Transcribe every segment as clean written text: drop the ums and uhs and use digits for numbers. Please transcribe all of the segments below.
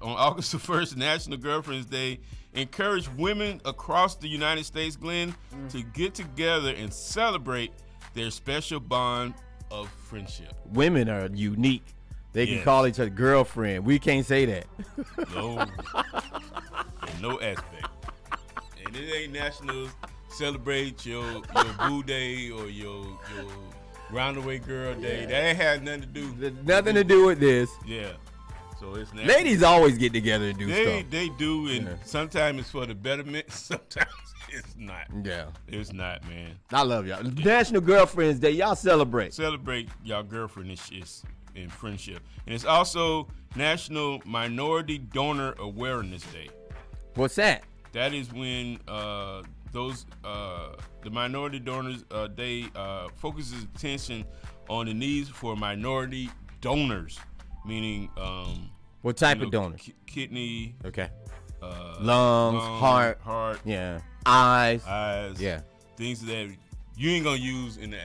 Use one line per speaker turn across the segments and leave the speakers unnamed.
on August the 1st, National Girlfriend's Day, encourage women across the United States, Glenn, to get together and celebrate their special bond of friendship.
Women are unique. They can call each other girlfriend. We can't say that.
No. In no aspect. And it ain't National Celebrate your Boo Day or your Roundaway Girl Day. That ain't had nothing to do.
Nothing to do with this.
Yeah. So it's National.
Ladies always get together and do stuff.
They do, and sometimes it's for the betterment. Sometimes it's not.
Yeah.
It's not, man.
I love y'all. National Girlfriend's Day. Y'all celebrate.
Celebrate y'all girlfriend and friendship. And it's also National Minority Donor Awareness Day.
What's that?
That is when the Minority Donors Day focuses attention on the needs for minority donors, meaning
what type of donors?
Kidney.
Okay. Lungs, heart. Yeah. Eyes. Yeah.
Things that you ain't gonna use in the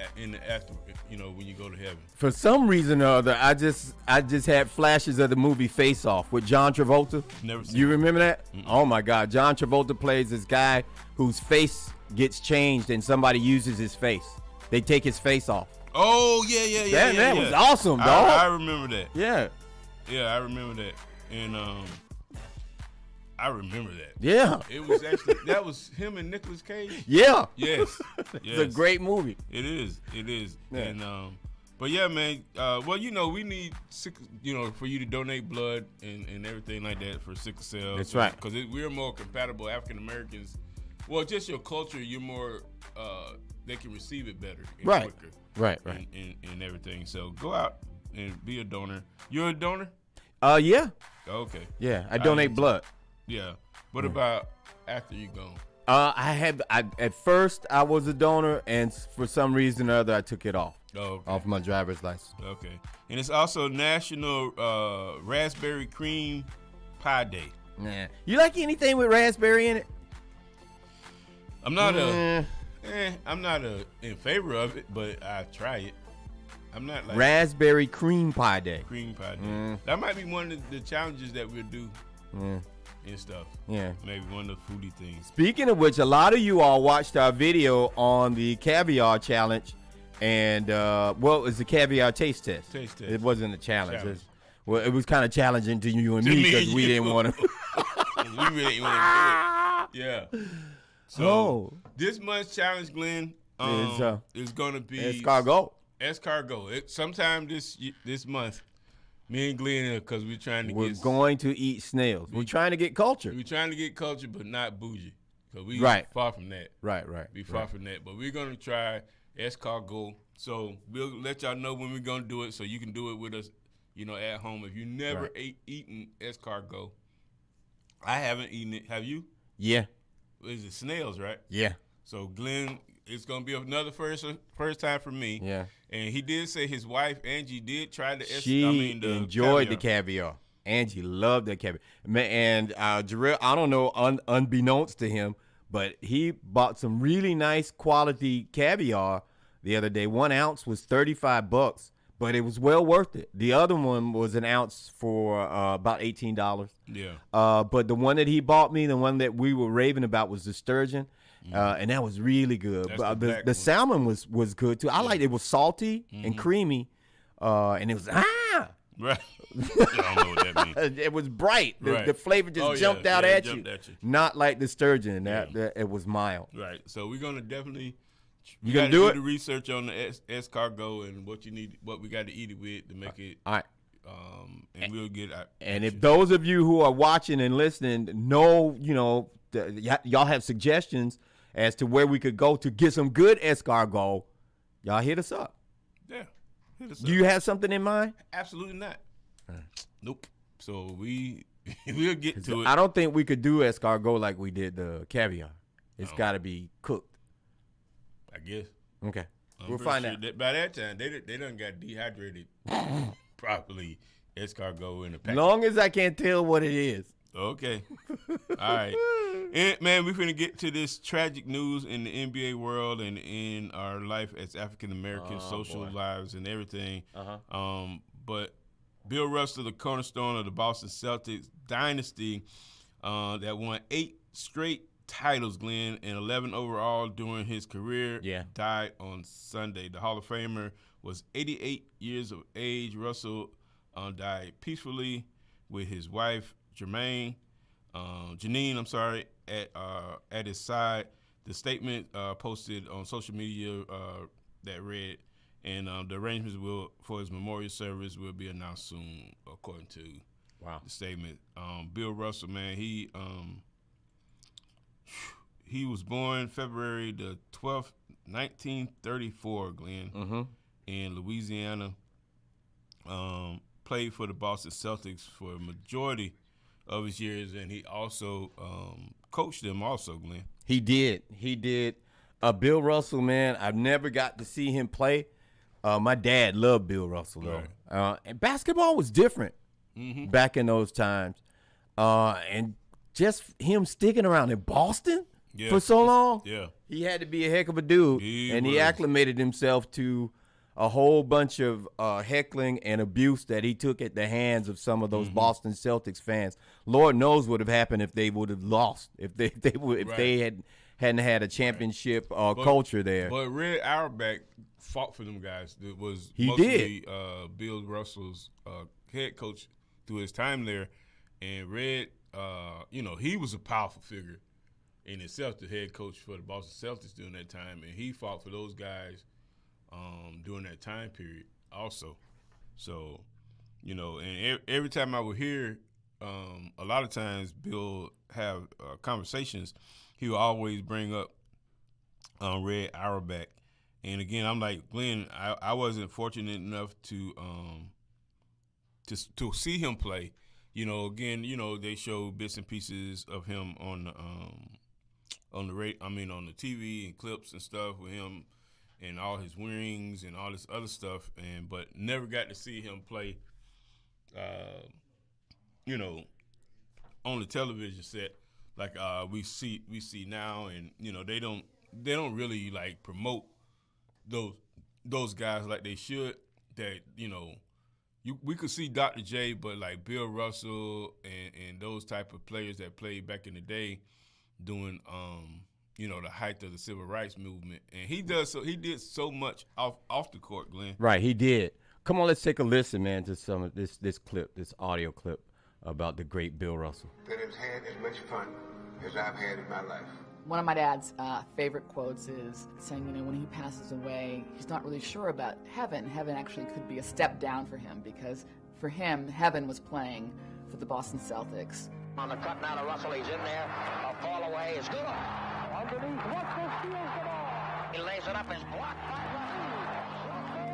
after, when you go to heaven.
For some reason or other, I just had flashes of the movie Face Off with John Travolta.
Never seen
You remember that? Mm-mm. Oh my God, John Travolta plays this guy whose face gets changed and somebody uses his face. They take his face off.
Oh yeah.
That was awesome, dog.
I remember that.
Yeah.
Yeah, I remember that, and I remember that.
Yeah.
It was actually that was him and Nicolas Cage.
Yeah.
Yes.
It's a great movie.
It is.
Yeah.
And but yeah, man. Well, we need for you to donate blood and everything like that for sickle cell.
That's right.
Because we're more compatible African Americans. Well, just your culture, you're more. They can receive it better and quicker.
Right.
And everything. So go out and be a donor. You're a donor?
Yeah.
Okay.
Yeah, I donate blood.
Yeah. What about after you gone?
At first I was a donor, and for some reason or other I took it off.
Oh, okay.
Off my driver's license.
Okay. And it's also National Raspberry Cream Pie Day.
Nah. You like anything with raspberry in it?
I'm not in favor of it, but I try it. I'm not like
Raspberry Cream Pie Day.
Cream Pie Day. That might be one of the challenges that we'll do. And stuff. Yeah. Maybe one of the foodie things.
Speaking of which, a lot of you all watched our video on the caviar challenge, and it was the caviar taste test. It wasn't a challenge. It was kind of challenging to you and me because we didn't want to.
We really didn't want to do it. Yeah. So this month's challenge, Glenn, is going to be escargot. Sometime this month. Me and Glenn, because we're
going to eat snails. We're trying to get culture.
We're trying to get culture, but not bougie. Because we far from that.
Right.
We far from that. But we're going to try escargot. So we'll let y'all know when we're going to do it so you can do it with us, at home. If you never eaten escargot, I haven't eaten it. Have you?
Yeah.
Is it snails, right?
Yeah.
So Glenn, it's going to be another first time for me.
Yeah.
And he did say his wife, Angie, did try the
enjoyed the caviar. Angie loved the caviar. And Jarrell, I don't know, unbeknownst to him, but he bought some really nice quality caviar the other day. 1 ounce was $35, but it was well worth it. The other one was an ounce for about $18.
Yeah.
But the one that he bought me, the one that we were raving about, was the sturgeon. And that was really good. The salmon was good too. I liked it. It was salty and creamy, and it was
right. I don't know what that means.
It was bright. The flavor just jumped out at you. Not like the sturgeon. That it was mild.
Right. So we're gonna definitely.
You gonna do
the research on the escargot and what we got to eat it with to make it.
All right.
And we'll get.
And if those of you who are watching and listening know, y'all have suggestions as to where we could go to get some good escargot, y'all hit us up.
Yeah, hit us up.
Do you have something in mind?
Absolutely not. Nope. So we'll get to it.
I don't think we could do escargot like we did the caviar. It's got to be cooked.
I guess.
Okay. We'll find out.
By that time, they done got dehydrated properly. Escargot in the package.
Long as I can't tell what it is.
Okay. All right. And, man, we're going to get to this tragic news in the NBA world and in our life as African Americans, social lives and everything. But Bill Russell, the cornerstone of the Boston Celtics dynasty, that won 8 straight titles, Glenn, and 11 overall during his career, died on Sunday. The Hall of Famer was 88 years of age. Russell died peacefully with his wife, Janine, at his side. The statement posted on social media that read, and the arrangements for his memorial service will be announced soon, according to the statement. Bill Russell, man, he was born February the 12th, 1934, Glenn, in Louisiana. Played for the Boston Celtics for a majority of his years, and he also coached them also, Glenn.
He did. Bill Russell, man, I've never got to see him play. My dad loved Bill Russell, though. Right. And basketball was different back in those times. And just him sticking around in Boston for so long, he had to be a heck of a dude. He acclimated himself to a whole bunch of heckling and abuse that he took at the hands of some of those Boston Celtics fans. Lord knows what would have happened if they would have lost, if they hadn't had a championship culture there.
But Red Auerbach fought for them guys. It was mostly Bill Russell's head coach through his time there, and Red, he was a powerful figure in itself, the head coach for the Boston Celtics during that time, and he fought for those guys during that time period also. So, and every time I would hear, a lot of times Bill have conversations, he would always bring up Red Auerbach. And again, I'm like, Glenn, I wasn't fortunate enough to see him play. Again, they show bits and pieces of him on the TV and clips and stuff with him and all his rings and all this other stuff, but never got to see him play, on the television set like we see now, and they don't really like promote those guys like they should. That we could see Dr. J, but like Bill Russell and those type of players that played back in the day, doing the height of the civil rights movement, and he did so much off the court, Glenn.
Right, he did. Come on, let's take a listen, man, to some of this clip, this audio clip about the great Bill Russell.
That has had as much fun as I've had in my life.
One of my dad's favorite quotes is saying, when he passes away, he's not really sure about heaven. Heaven actually could be a step down for him, because for him, heaven was playing for the Boston Celtics.
On the cut now to Russell, he's in there. A fall away is good. Underneath, Russell steals the ball. He lays it up, is blocked by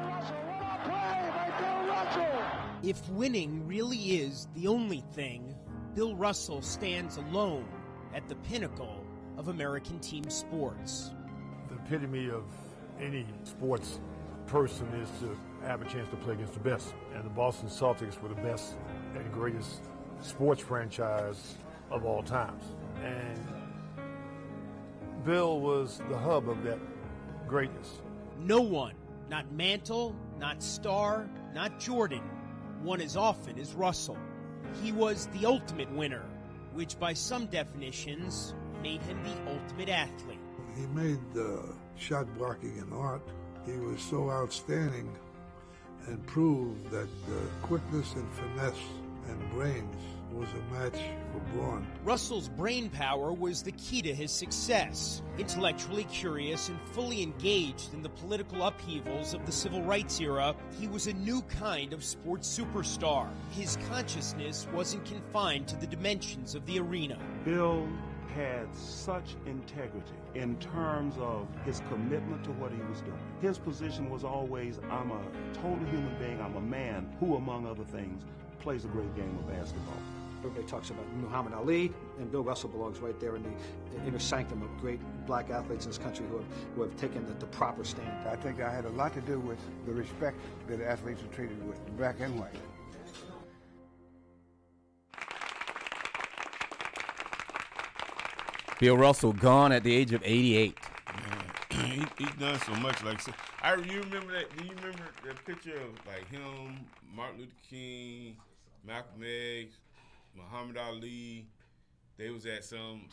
Russell. What a play by Bill Russell!
If winning really is the only thing, Bill Russell stands alone at the pinnacle of American team sports.
The epitome of any sports person is to have a chance to play against the best. And the Boston Celtics were the best and greatest sports franchise of all times. And Bill was the hub of that greatness.
No one, not Mantle, not Starr, not Jordan, won as often as Russell. He was the ultimate winner, which by some definitions made him the ultimate athlete.
He made shot blocking an art. He was so outstanding and proved that quickness and finesse and brains was a match for brawn.
Russell's brain power was the key to his success. Intellectually curious and fully engaged in the political upheavals of the civil rights era, he was a new kind of sports superstar. His consciousness wasn't confined to the dimensions of the arena.
Bill had such integrity in terms of his commitment to what he was doing. His position was always, I'm a total human being, I'm a man who, among other things, plays a great game of basketball.
Everybody talks about Muhammad Ali, and Bill Russell belongs right there in the inner sanctum of great black athletes in this country who have taken the proper stand.
I think I had a lot to do with the respect that athletes are treated with, black and white.
Bill Russell gone at the age of 88.
Man, he's done so much. You remember that? Do you remember that picture of like him, Martin Luther King, Malcolm X, Muhammad Ali. They was at some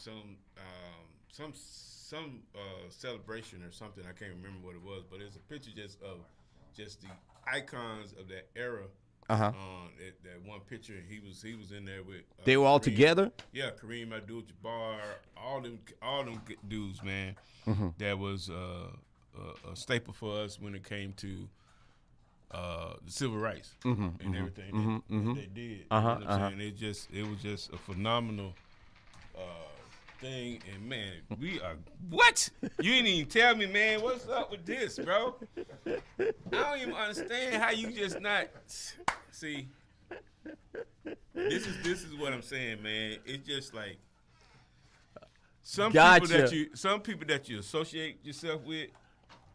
celebration or something. I can't remember what it was, but it's a picture just the icons of that era. That one picture, he was in there with.
They were all
Kareem.
together.
Yeah, Kareem Abdul-Jabbar, all them dudes, man. That was a staple for us when it came to the civil rights and everything that they did. You know what I'm saying? It was just a phenomenal thing, and man, we are what? You didn't even tell me, man. What's up with this, bro? I don't even understand how you just not see. This is what I'm saying, man. It's just like some people that you associate yourself with,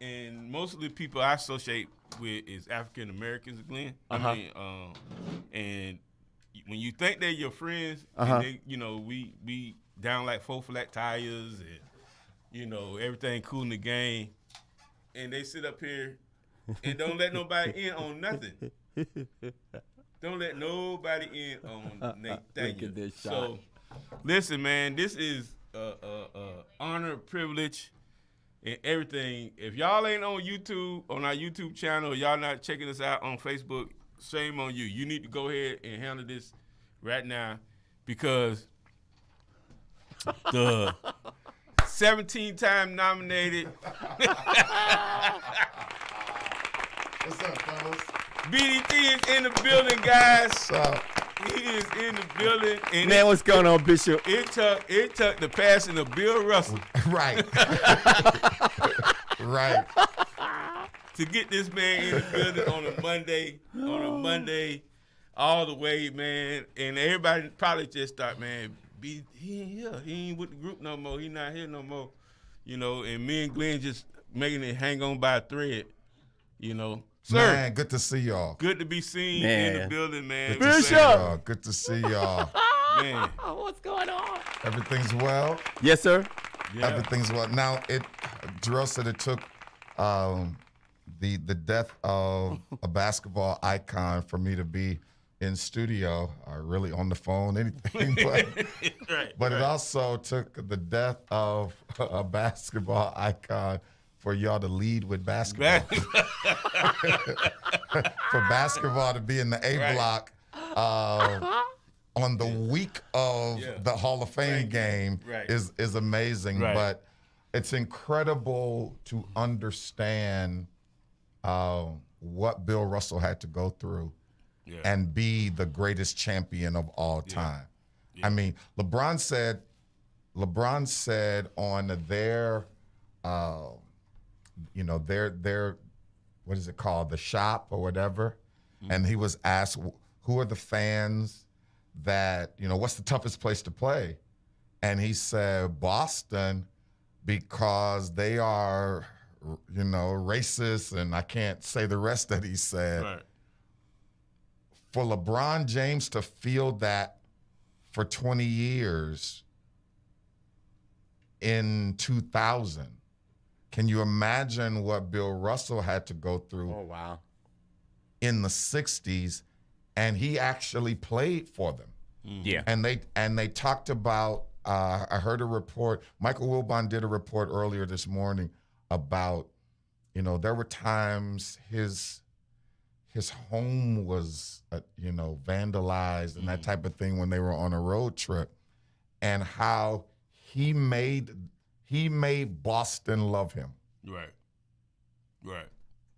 and most of the people I associate with is African Americans, Glenn. I mean, and when you think they're your friends, and they, we down like 4 flat tires, and everything cool in the game, and they sit up here and don't let nobody in on nothing. Don't let nobody in on Nathaniel. So, listen, man, this is honor, privilege, and everything. If y'all ain't on YouTube, on our YouTube channel, y'all not checking us out on Facebook, shame on you. You need to go ahead and handle this right now, because the 17-time nominated
What's up, fellas?
BDT is in the building, guys.
What's up?
He is in the building. And
man, what's going on, Bishop?
It took the passing of Bill Russell.
Right. Right.
To get this man in the building on a Monday, all the way, man. And everybody probably just thought, man, he ain't here. He ain't with the group no more. He not here no more. And me and Glenn just making it hang on by a thread, Sir,
man, good to see y'all.
Good to be seen in the building, man.
Good to see y'all. Good to see y'all.
Man.
What's going on?
Everything's well?
Yes, sir.
Yeah. Everything's well. Now, Jarrell said it took the death of a basketball icon for me to be in studio, or really on the phone, anything. But it also took the death of a basketball icon for y'all to lead with basketball. For basketball to be in the A block on the week of the Hall of Fame game is amazing. But it's incredible to understand what Bill Russell had to go through and be the greatest champion of all time. I mean, LeBron said on their their what is it called, the shop or whatever, and he was asked, who are the fans that, what's the toughest place to play? And he said Boston, because they are, racist, and I can't say the rest that he said. Right. For LeBron James to feel that for 20 years in 2000, can you imagine what Bill Russell had to go through in the 60s? And he actually played for them.
Yeah.
And they talked about, I heard a report, Michael Wilbon did a report earlier this morning about, there were times his home was, vandalized and that type of thing when they were on a road trip, and how he made Boston love him.
Right.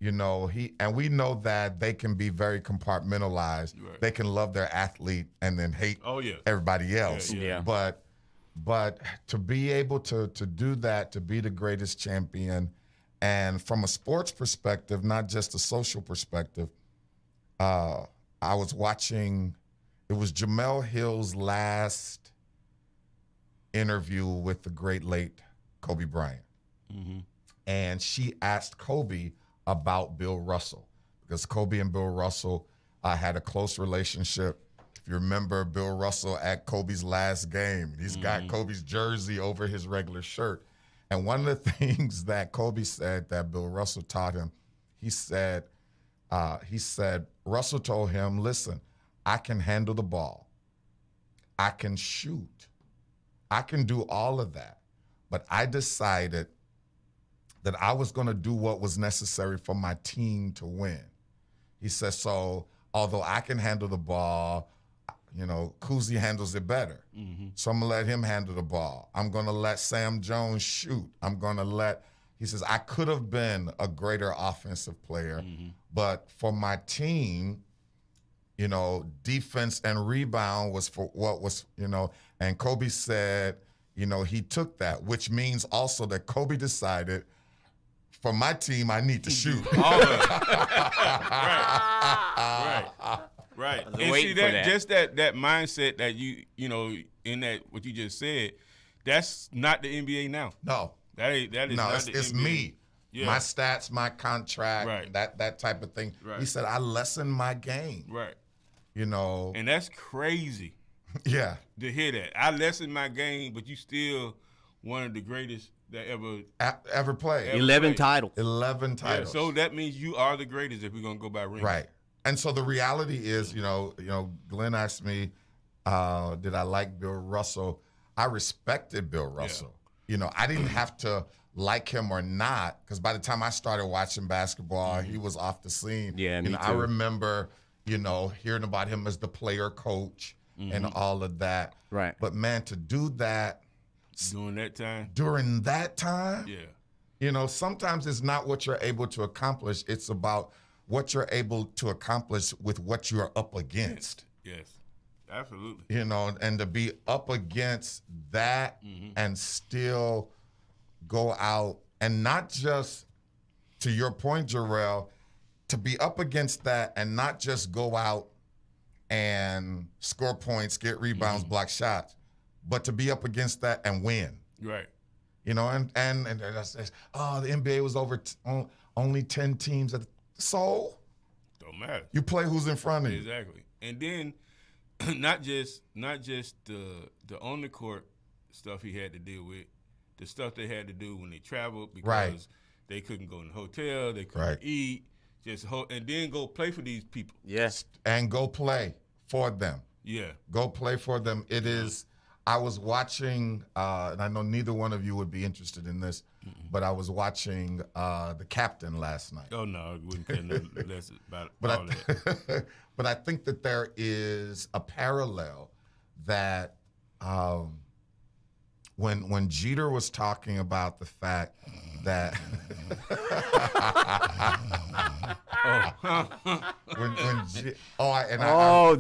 We know that they can be very compartmentalized. Right. They can love their athlete and then hate everybody else.
Yeah.
But to be able to do that, to be the greatest champion, and from a sports perspective, not just a social perspective, I was watching, it was Jemele Hill's last interview with the great late Kobe Bryant. Mm-hmm. And she asked Kobe about Bill Russell, because Kobe and Bill Russell had a close relationship. If you remember, Bill Russell at Kobe's last game, he's got Kobe's jersey over his regular shirt. And one of the things that Kobe said that Bill Russell taught him, he said, Russell told him, listen, I can handle the ball. I can shoot. I can do all of that. But I decided that I was going to do what was necessary for my team to win. He says, so although I can handle the ball, you know, Kuzi handles it better. So I'm going to let him handle the ball. I'm going to let Sam Jones shoot. He says, I could have been a greater offensive player, but for my team, you know, defense and rebound was for what was, you know, and Kobe said, you know, he took that, which means also that Kobe decided, for my team, I need to shoot.
All of it. Right. And see that just that mindset that you know, in that what you just said, that's not the NBA now.
No.
That is
no,
not the
it's
NBA.
Me. Yeah. My stats, my contract,
right.
that type of thing.
Right.
He said, I lessened my game.
Right.
You know.
And that's crazy.
Yeah.
To hear that. I lessened my game, but you still one of the greatest that
ever played.
11 titles.
11 titles.
Yeah, so that means you are the greatest if we're going to go by rings.
Right. And so the reality is, you know, Glenn asked me, did I like Bill Russell? I respected Bill Russell. Yeah. You know, I didn't have to like him or not, because by the time I started watching basketball, he was off the scene.
Yeah, me too.
I remember, you know, hearing about him as the player coach and all of that.
Right.
But man, to do that
during that time,
yeah. You know, sometimes it's not what you're able to accomplish. It's about what you're able to accomplish with what you're up against.
Yes, absolutely.
You know, and to be up against that and still go out and not just, to your point, Jarrell, to be up against that and not just go out and score points, get rebounds, block shots, but to be up against that and win.
Right.
You know, and oh, the NBA was only 10 teams. So
don't matter.
You play who's in front of you.
Exactly. And then not just the on the court stuff he had to deal with, the stuff they had to do when they traveled because they couldn't go in the hotel, they couldn't eat, and then go play for these people.
Yes.
And go play for them.
Yeah.
Go play for them. It is. I was watching, and I know neither one of you would be interested in this, but I was watching The Captain last night.
Oh, no, I wouldn't care no less about
but
all that.
But I think that there is a parallel that when Jeter was talking about the fact that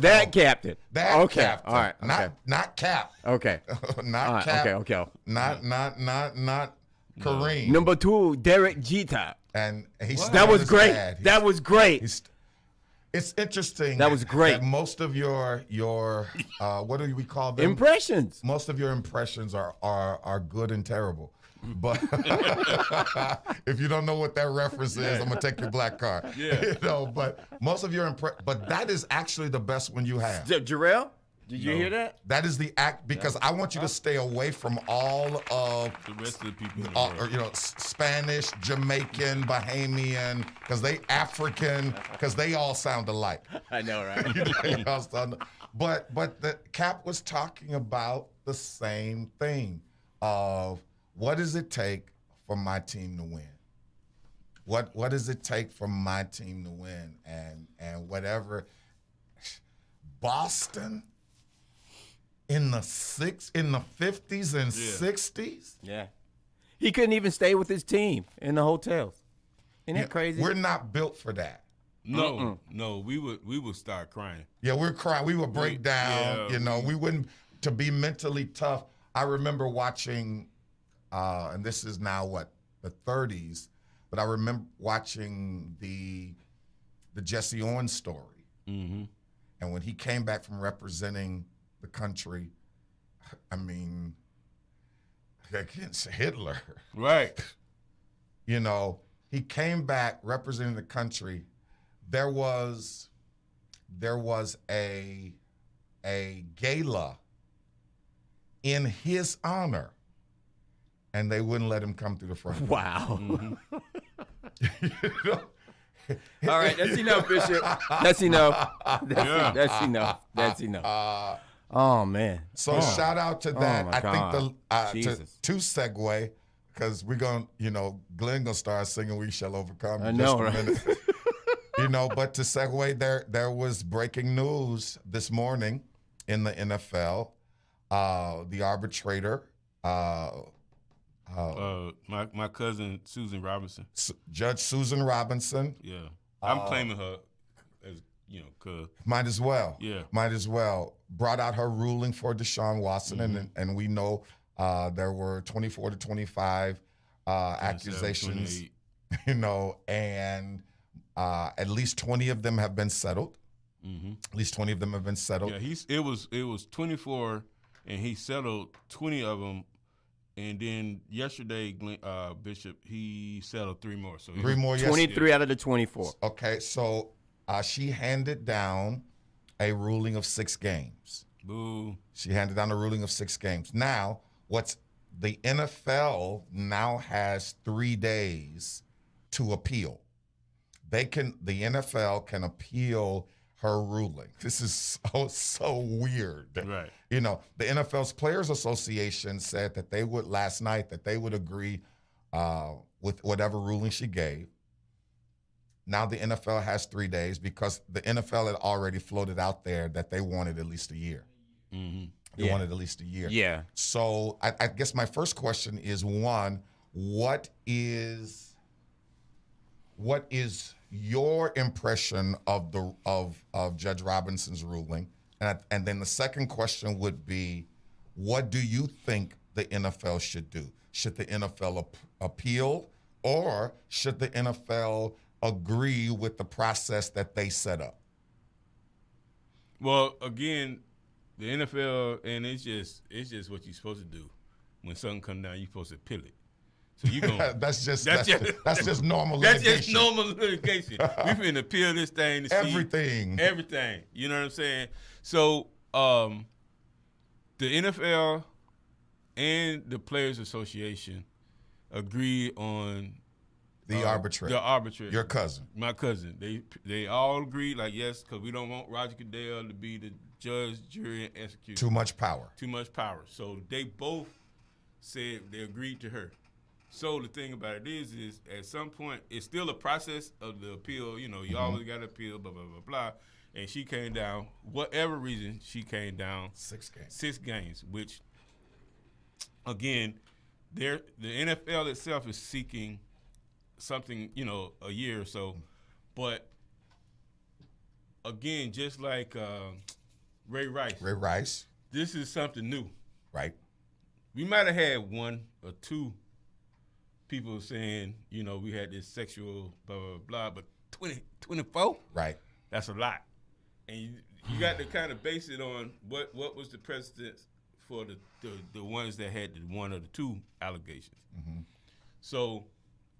that captain.
That
okay.
captain.
All right.
Not Cap.
Okay.
Not
right.
Cap.
Okay.
Not Kareem.
Number 2, Derek Jeter.
And
that was great. That was great.
It's interesting.
That was great.
That most of your what do we call them?
Impressions.
Most of your impressions are good and terrible. But if you don't know what that reference is, I'm gonna take your black card.
Yeah.
You know, but most of your but that is actually the best one you have.
Jarrell, did you hear that?
That is the act, because I want you to stay away from all of
the rest of the people in the world.
Or, you know, Spanish, Jamaican, Bahamian, because they African, because they all sound alike.
I know, right?
But the Cap was talking about the same thing of what does it take for my team to win? What does it take for my team to win? And whatever. Boston in the 50s and 60s?
Yeah. He couldn't even stay with his team in the hotels. Isn't that crazy?
We're not built for that.
No, we would start crying.
Yeah, we're crying. We would break down. We wouldn't, to be mentally tough. I remember watching, and this is now the 30s, but I remember watching the Jesse Owens story.
Mm-hmm.
And when he came back from representing the country, I mean, against Hitler.
Right.
You know, he came back representing the country. There was a gala in his honor, and they wouldn't let him come through the front door.
Wow.
You know,
All right, that's enough, Bishop. That's enough. That's enough. That's enough. Oh man.
So shout out to that.
Oh,
I
God.
think to segue, because we're gonna, Glenn gonna start singing "We Shall Overcome" in just a minute. But to segue, there was breaking news this morning in the NFL. The arbitrator,
my cousin Susan Robinson,
Judge Susan Robinson.
Yeah, I'm claiming her as cuz.
Might as well.
Yeah,
might as well. Brought out her ruling for Deshaun Watson, and we know there were 24 to 25 accusations.
28.
And at least 20 of them have been settled.
Mm-hmm.
At least 20 of them have been settled.
Yeah, it was 24, and he settled 20 of them, and then yesterday, Bishop, he settled 3 more. So
3 more.
23 out of the 24.
Okay, so she handed down a ruling of 6 games.
Boo.
She handed down a ruling of 6 games. Now, the NFL now has 3 days to appeal. The NFL can appeal her ruling. This is so weird.
Right.
The NFL's Players Association said that last night they would agree with whatever ruling she gave. Now the NFL has 3 days because the NFL had already floated out there that they wanted at least a year.
Mm-hmm.
They wanted at least a year.
Yeah.
So I guess my first question is, one, what is your impression of Judge Robinson's ruling? And then the second question would be, what do you think the NFL should do? Should the NFL appeal, or should the NFL agree with the process that they set up?
Well, again, the NFL, and it's just what you're supposed to do. When something comes down, you're supposed to appeal it. So you gonna
that's just normal litigation.
That's just normal litigation. We finna appeal this thing to
everything.
See everything. You know what I'm saying? So the NFL and the Players Association agreed on
the arbitrator.
The arbitrator.
Your cousin.
My cousin. They all agreed, like, yes, because we don't want Roger Goodell to be the judge, jury, and executioner.
Too much power.
Too much power. So they both said they agreed to her. So the thing about it is at some point, it's still a process of the appeal. You always got to appeal, blah, blah, blah, blah. And she came down, whatever reason, she came down.
6 games.
6 games, which, again, the NFL itself is seeking something, a year or so. But, again, just like Ray Rice. This is something new.
Right.
We might have had 1 or 2 people saying, we had this sexual blah, blah, blah, but 24?
Right.
That's a lot. And you got to kind of base it on what was the precedent for the ones that had the 1 or the 2 allegations.
Mm-hmm.
So,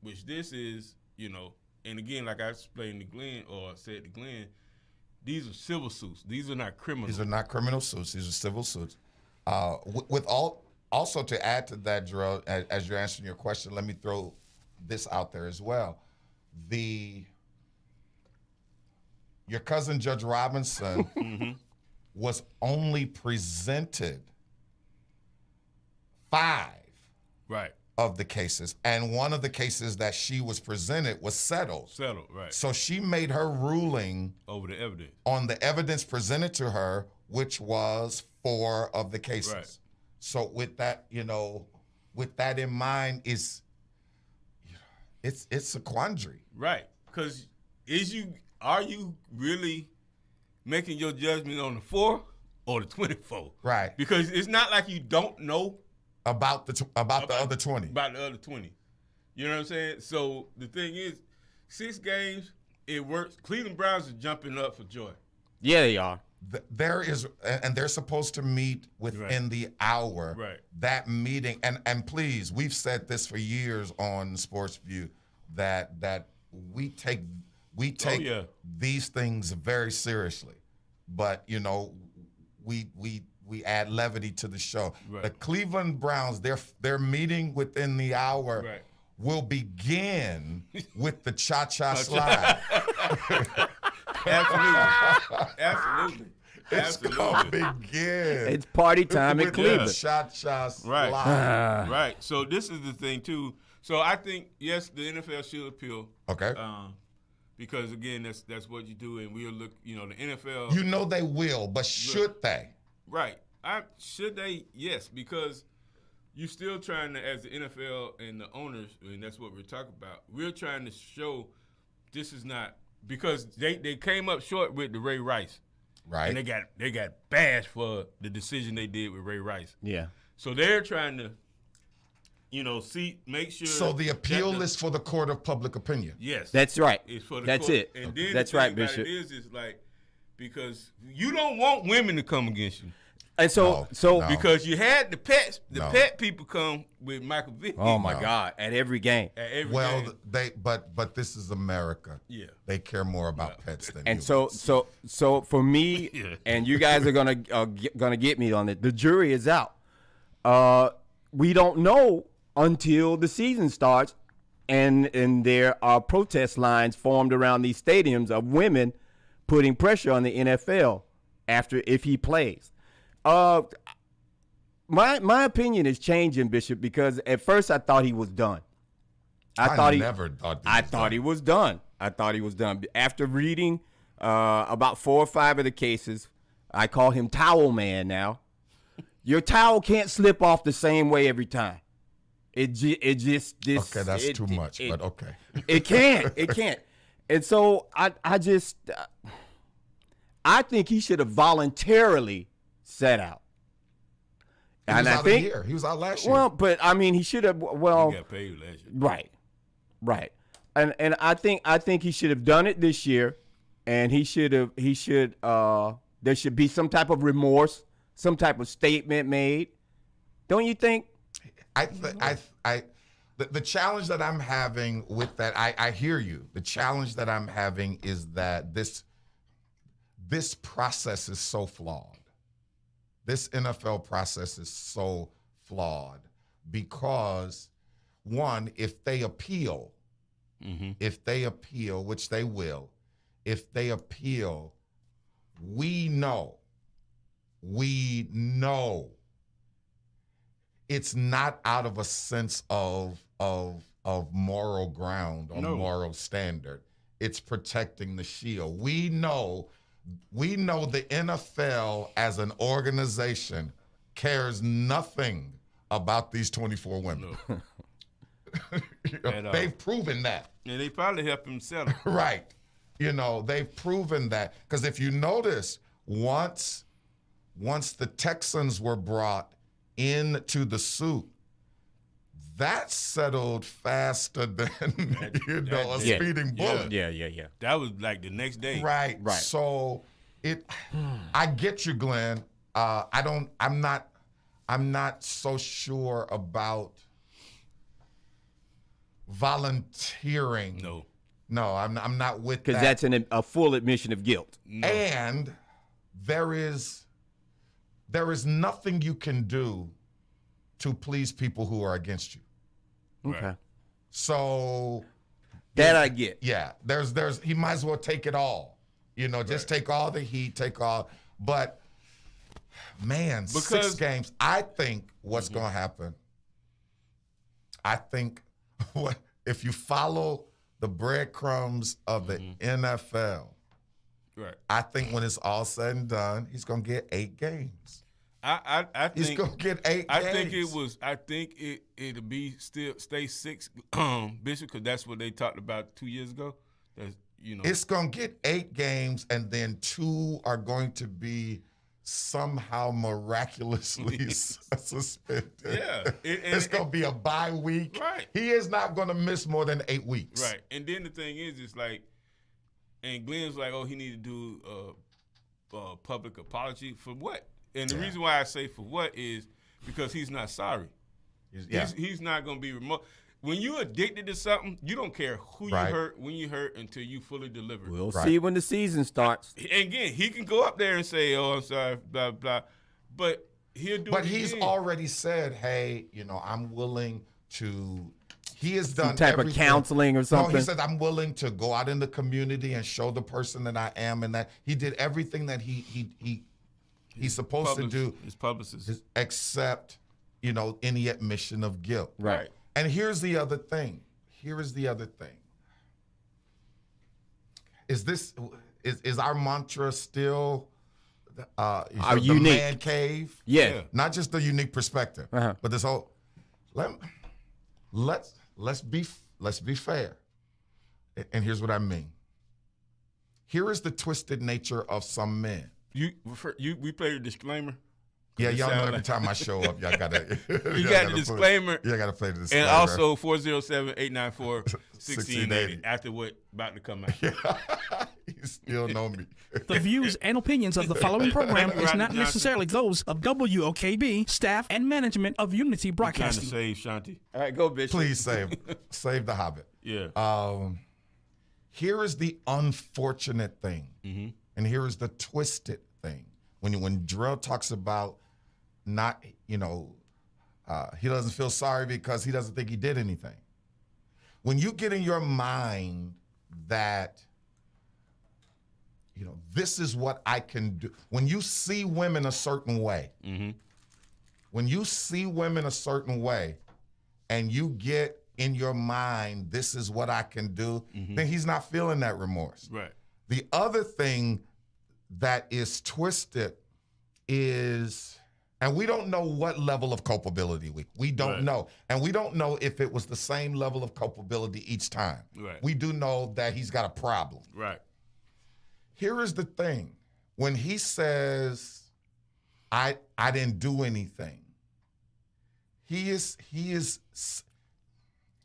which this is, and again, like I explained to Glenn, or said to Glenn, these are civil suits. These are not criminal.
These are not criminal suits. These are civil suits. Also, to add to that, Jarrell, as you're answering your question, let me throw this out there as well. Your cousin, Judge Robinson, was only presented 5 of the cases. And one of the cases that she was presented was settled.
Settled, right.
So she made her ruling
over the evidence.
On the evidence presented to her, which was 4 of the cases.
Right.
So with that, with that in mind, it's a quandary.
Right. Because are you really making your judgment on the 4 or the 24?
Right.
Because it's not like you don't know
about the other 20.
About the other 20. You know what I'm saying? So the thing is, 6 games, it works. Cleveland Browns are jumping up for joy.
Yeah, they are.
There is, and they're supposed to meet within the hour.
Right.
That meeting, and please, we've said this for years on Sports View, that we take these things very seriously, but we add levity to the show.
Right.
The Cleveland Browns, they're meeting within the hour.
Right.
will begin with the cha-cha slide.
Absolutely.
It's gonna begin.
It's party time in Cleveland.
Cha-cha slide.
Right. So this is the thing too. So I think yes, the NFL should appeal.
Okay.
Because again, that's what you do, and we'll look. The NFL.
You know they will, but should they?
Right. Should they? Yes, because you're still trying to, as the NFL and the owners, and that's what we're talking about. We're trying to show this is not because they came up short with the Ray Rice.
Right.
And they got bashed for the decision they did with Ray Rice.
Yeah.
So they're trying to, make sure.
So the appeal is for the court of public opinion.
Yes.
That's right.
It's for the
That's
court.
it.
And then
that's right, Bishop.
It is like because you don't want women to come against you.
And so
because you had the pet people come with Michael Vick.
Oh my God! At every game.
Game. But this is America.
Yeah.
They care more about pets than
and
humans.
so for me, and you guys are gonna get me on it. The jury is out. We don't know until the season starts, and there are protest lines formed around these stadiums of women putting pressure on the NFL if he plays. My opinion is changing, Bishop, because at first I thought he was done. I thought he was done. After reading about 4 or 5 of the cases, I call him Towel Man now. Your towel can't slip off the same way every time. Okay,
that's too much, but okay.
It can't. And so I think he should have voluntarily set out.
He was out a year. He was out last year.
Well, but I mean, he should have. Well,
he got paid last year.
Right, and I think he should have done it this year, and he should. There should be some type of remorse, some type of statement made. Don't you think?
The challenge that I'm having with that, I hear you. The challenge that I'm having is that this process is so flawed. This NFL process is so flawed because, one, if they appeal, which they will, if they appeal, we know it's not out of a sense of moral ground or moral standard. It's protecting the shield. We know the NFL as an organization cares nothing about these 24 women.
No.
They've proven that.
And they probably help him sell it.
Right. They've proven that. Because if you notice, once the Texans were brought into the suit, that settled faster than a speeding bullet.
Yeah.
That was like the next day.
Right. So I get you, Glenn. I'm not so sure about volunteering. No, I'm not with that.
Because that's a full admission of guilt.
No. And there is nothing you can do to please people who are against you.
Okay.
Right.
So
that I get.
Yeah. He might as well take it all. Just take all the heat, take all. But man, 6 games. I think what's going to happen. I think if you follow the breadcrumbs of the NFL,
right.
I think when it's all said and done, he's going to get 8 games.
I think
he's gonna get 8 games.
I think it'll be stay 6, Bishop, because that's what they talked about 2 years ago.
It's gonna get 8 games, and then 2 are going to be somehow miraculously suspended.
Yeah,
it's gonna be a bye week.
Right.
He is not gonna miss more than 8 weeks.
Right. And then the thing is, it's like, and Glenn's like, he need to do a public apology for what? And the reason why I say for what is because he's not sorry. He's not going to be remote. When you're addicted to something, you don't care who you hurt, when you hurt, until you fully deliver.
We'll see when the season starts.
And again, he can go up there and say, I'm sorry, blah, blah. But he'll do
But he's already said, hey, I'm willing to He has done
some type of counseling or something.
No, he said, I'm willing to go out in the community and show the person that I am, and that he did everything that he's supposed to do.
His publicist.
Except, any admission of guilt.
Right.
And here's the other thing. Is our mantra still
our
the
unique
man cave?
Yeah.
Not just the unique perspective, but this whole let's be fair. And here's what I mean. Here is the twisted nature of some men.
We played a disclaimer.
Yeah, y'all know every time I show up, y'all gotta.
You got the disclaimer.
Yeah, I gotta play the disclaimer.
And also 407-894-1680. After what about to come out.
You still know me.
The views and opinions of the following program is not necessarily those of WOKB staff and management of Unity Broadcasting.
Trying to save Shanti.
All right, go, Bishop.
Please save the Hobbit.
Yeah.
Here is the unfortunate thing, and here is the twisted thing. When Darrell talks about not, he doesn't feel sorry because he doesn't think he did anything. When you get in your mind that, this is what I can do. When you see women a certain way, and you get in your mind, this is what I can do, then he's not feeling that remorse.
Right.
The other thing that is twisted is, and we don't know what level of culpability we don't know. And we don't know if it was the same level of culpability each time.
Right.
We do know that he's got a problem.
Right.
Here is the thing. When he says, I didn't do anything, he is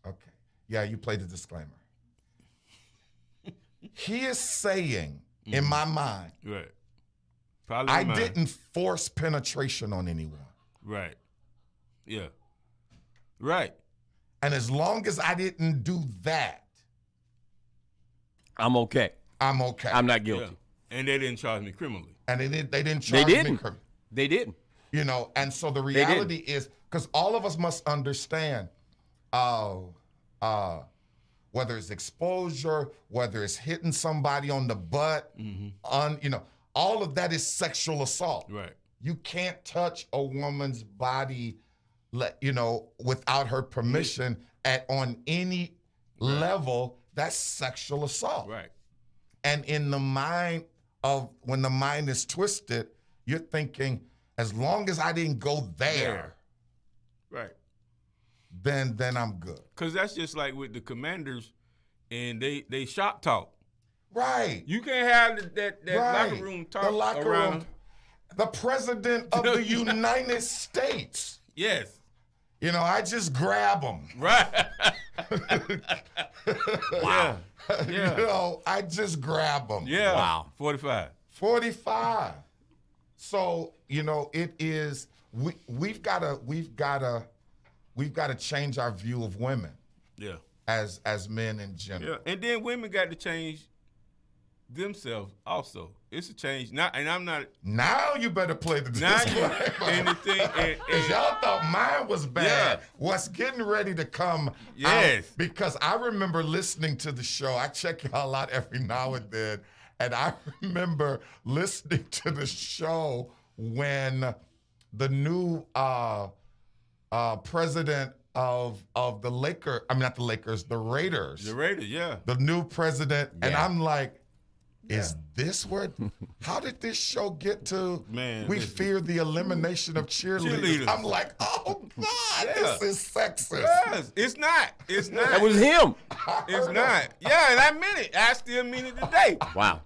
okay. Yeah, you played the disclaimer. He is saying, in my mind,
right.
I didn't force penetration on anyone.
Right. Yeah. Right.
And as long as I didn't do that,
I'm okay.
I'm okay.
I'm not guilty.
Yeah. And they didn't charge me criminally.
And they didn't charge me criminally.
They didn't.
And so the reality is, because all of us must understand, whether it's exposure, whether it's hitting somebody on the butt, all of that is sexual assault.
Right.
You can't touch a woman's body, without her permission on any level. That's sexual assault.
Right.
And in the mind when the mind is twisted, you're thinking, as long as I didn't go there,
right,
then I'm good.
Because that's just like with the Commanders, and they shop talk.
Right.
You can't have that locker room talk around.
The president of the United States.
Yes.
I just grab him.
Right. Wow. Yeah.
I just grab him.
Yeah.
Wow.
45.
So, it is, we've got to change our view of women.
Yeah.
As men in general.
Yeah. And then women got to change themselves also. It's a change.
Now you better play the disclaimer.
And the thing,
because y'all thought mine was bad. Yeah. What's getting ready to come out? Because I remember listening to the show. I check y'all out every now and then. And I remember listening to the show when the new president of the Lakers, not the Lakers, the Raiders.
The Raiders, yeah.
The new president. Yeah. And I'm like, is this where, how did this show get to, we fear the elimination of cheerleaders. I'm like, oh God, this is sexist.
Yes, it's not.
That was him.
It's not. Yeah, and I meant it. I still mean it today.
Wow.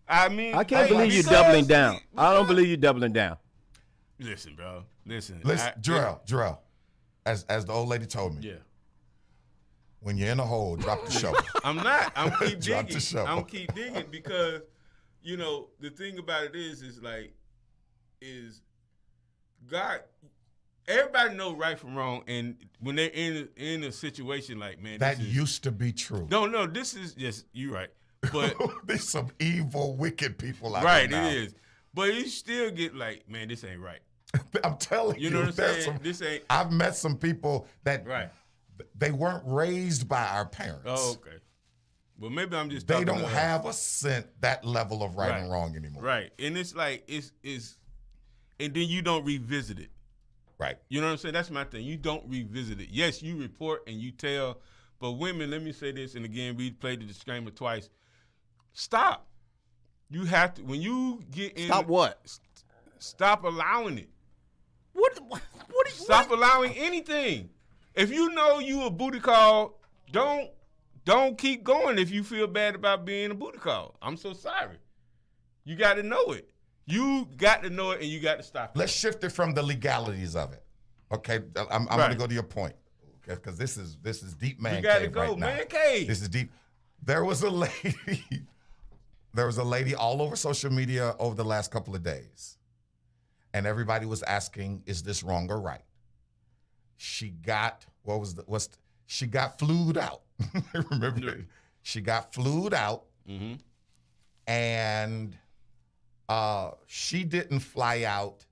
I mean,
I can't believe you're doubling down. I don't believe you're doubling down.
Listen, bro. Listen.
Jarrell, as the old lady told me.
Yeah.
When you're in a hole, drop the shovel.
I'm not. I'm keep
Drop
digging.
the shovel.
I'm keep digging because, the thing about it is God. Everybody knows right from wrong, and when they're in a situation like, man,
that used to be true.
No, this is just you're right. But
there's some evil, wicked people out there now.
Right, it is. But you still get like, man, this ain't right.
I'm telling you.
You know what I'm saying? This ain't.
I've met some people that They weren't raised by our parents.
Oh, okay. Well, maybe I'm just.
They don't have that level of right and wrong anymore.
Right, and it's like it's, and then you don't revisit it.
Right.
You know what I'm saying? That's my thing. You don't revisit it. Yes, you report and you tell, but women. Let me say this, and again, we played the disclaimer twice. Stop. You have to when you get in.
Stop what?
Stop allowing it.
What?
Stop allowing anything. If you know you a booty call, don't keep going if you feel bad about being a booty call. I'm so sorry. You got to know it. You got to know it, and you got to stop it.
Let's shift it from the legalities of it. Okay, I'm going to go to your point, okay? Because this is deep man cave. You got to go, man cave. This is deep. There was a lady all over social media over the last couple of days, and everybody was asking, "Is this wrong or right?" She got she got flued out. Remember, she got flued out, and she didn't fly out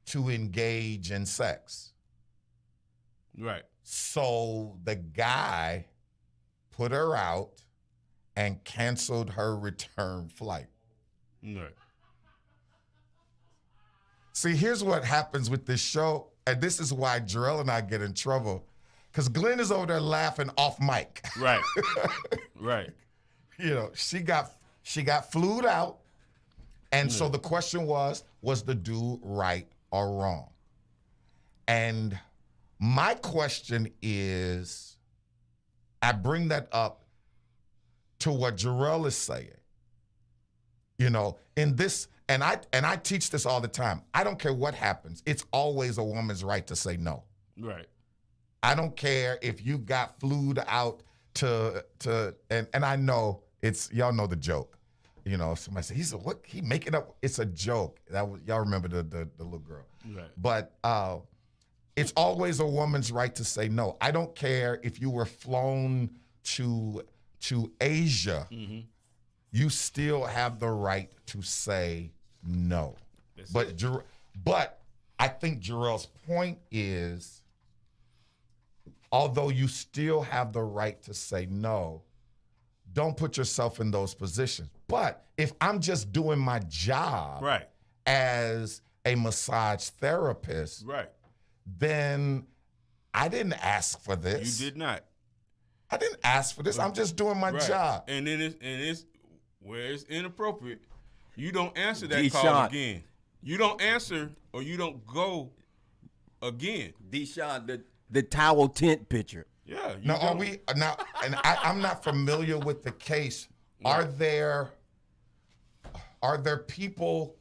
to engage in sex.
Right.
So the guy put her out and canceled her return flight.
Right.
See, here's what happens with this show, and this is why Jarrell and I get in trouble, because Glenn is over there laughing off mic.
Right. Right.
You know, she got flued out, and so the question was the dude right or wrong? And my question is, I bring that up to what Jarrell is saying. You know, in this, and I teach this all the time. I don't care what happens. It's always a woman's right to say no.
Right.
I don't care if you got flued out and I know y'all know the joke. You know, somebody said, what he making up? It's a joke. Y'all remember the little girl.
Right.
But it's always a woman's right to say no. I don't care if you were flown to Asia. Mm-hmm. You still have the right to say no. But I think Jarrell's point is, although you still have the right to say no, don't put yourself in those positions. But if I'm just doing my job as a massage therapist, then I didn't ask for this.
You did not.
I didn't ask for this. I'm just doing my job.
And then it's where it's inappropriate. You don't answer that call again. You don't answer or you don't go again.
Deshaun, the towel tent picture.
Yeah.
And I'm not familiar with the case. No. Are there people?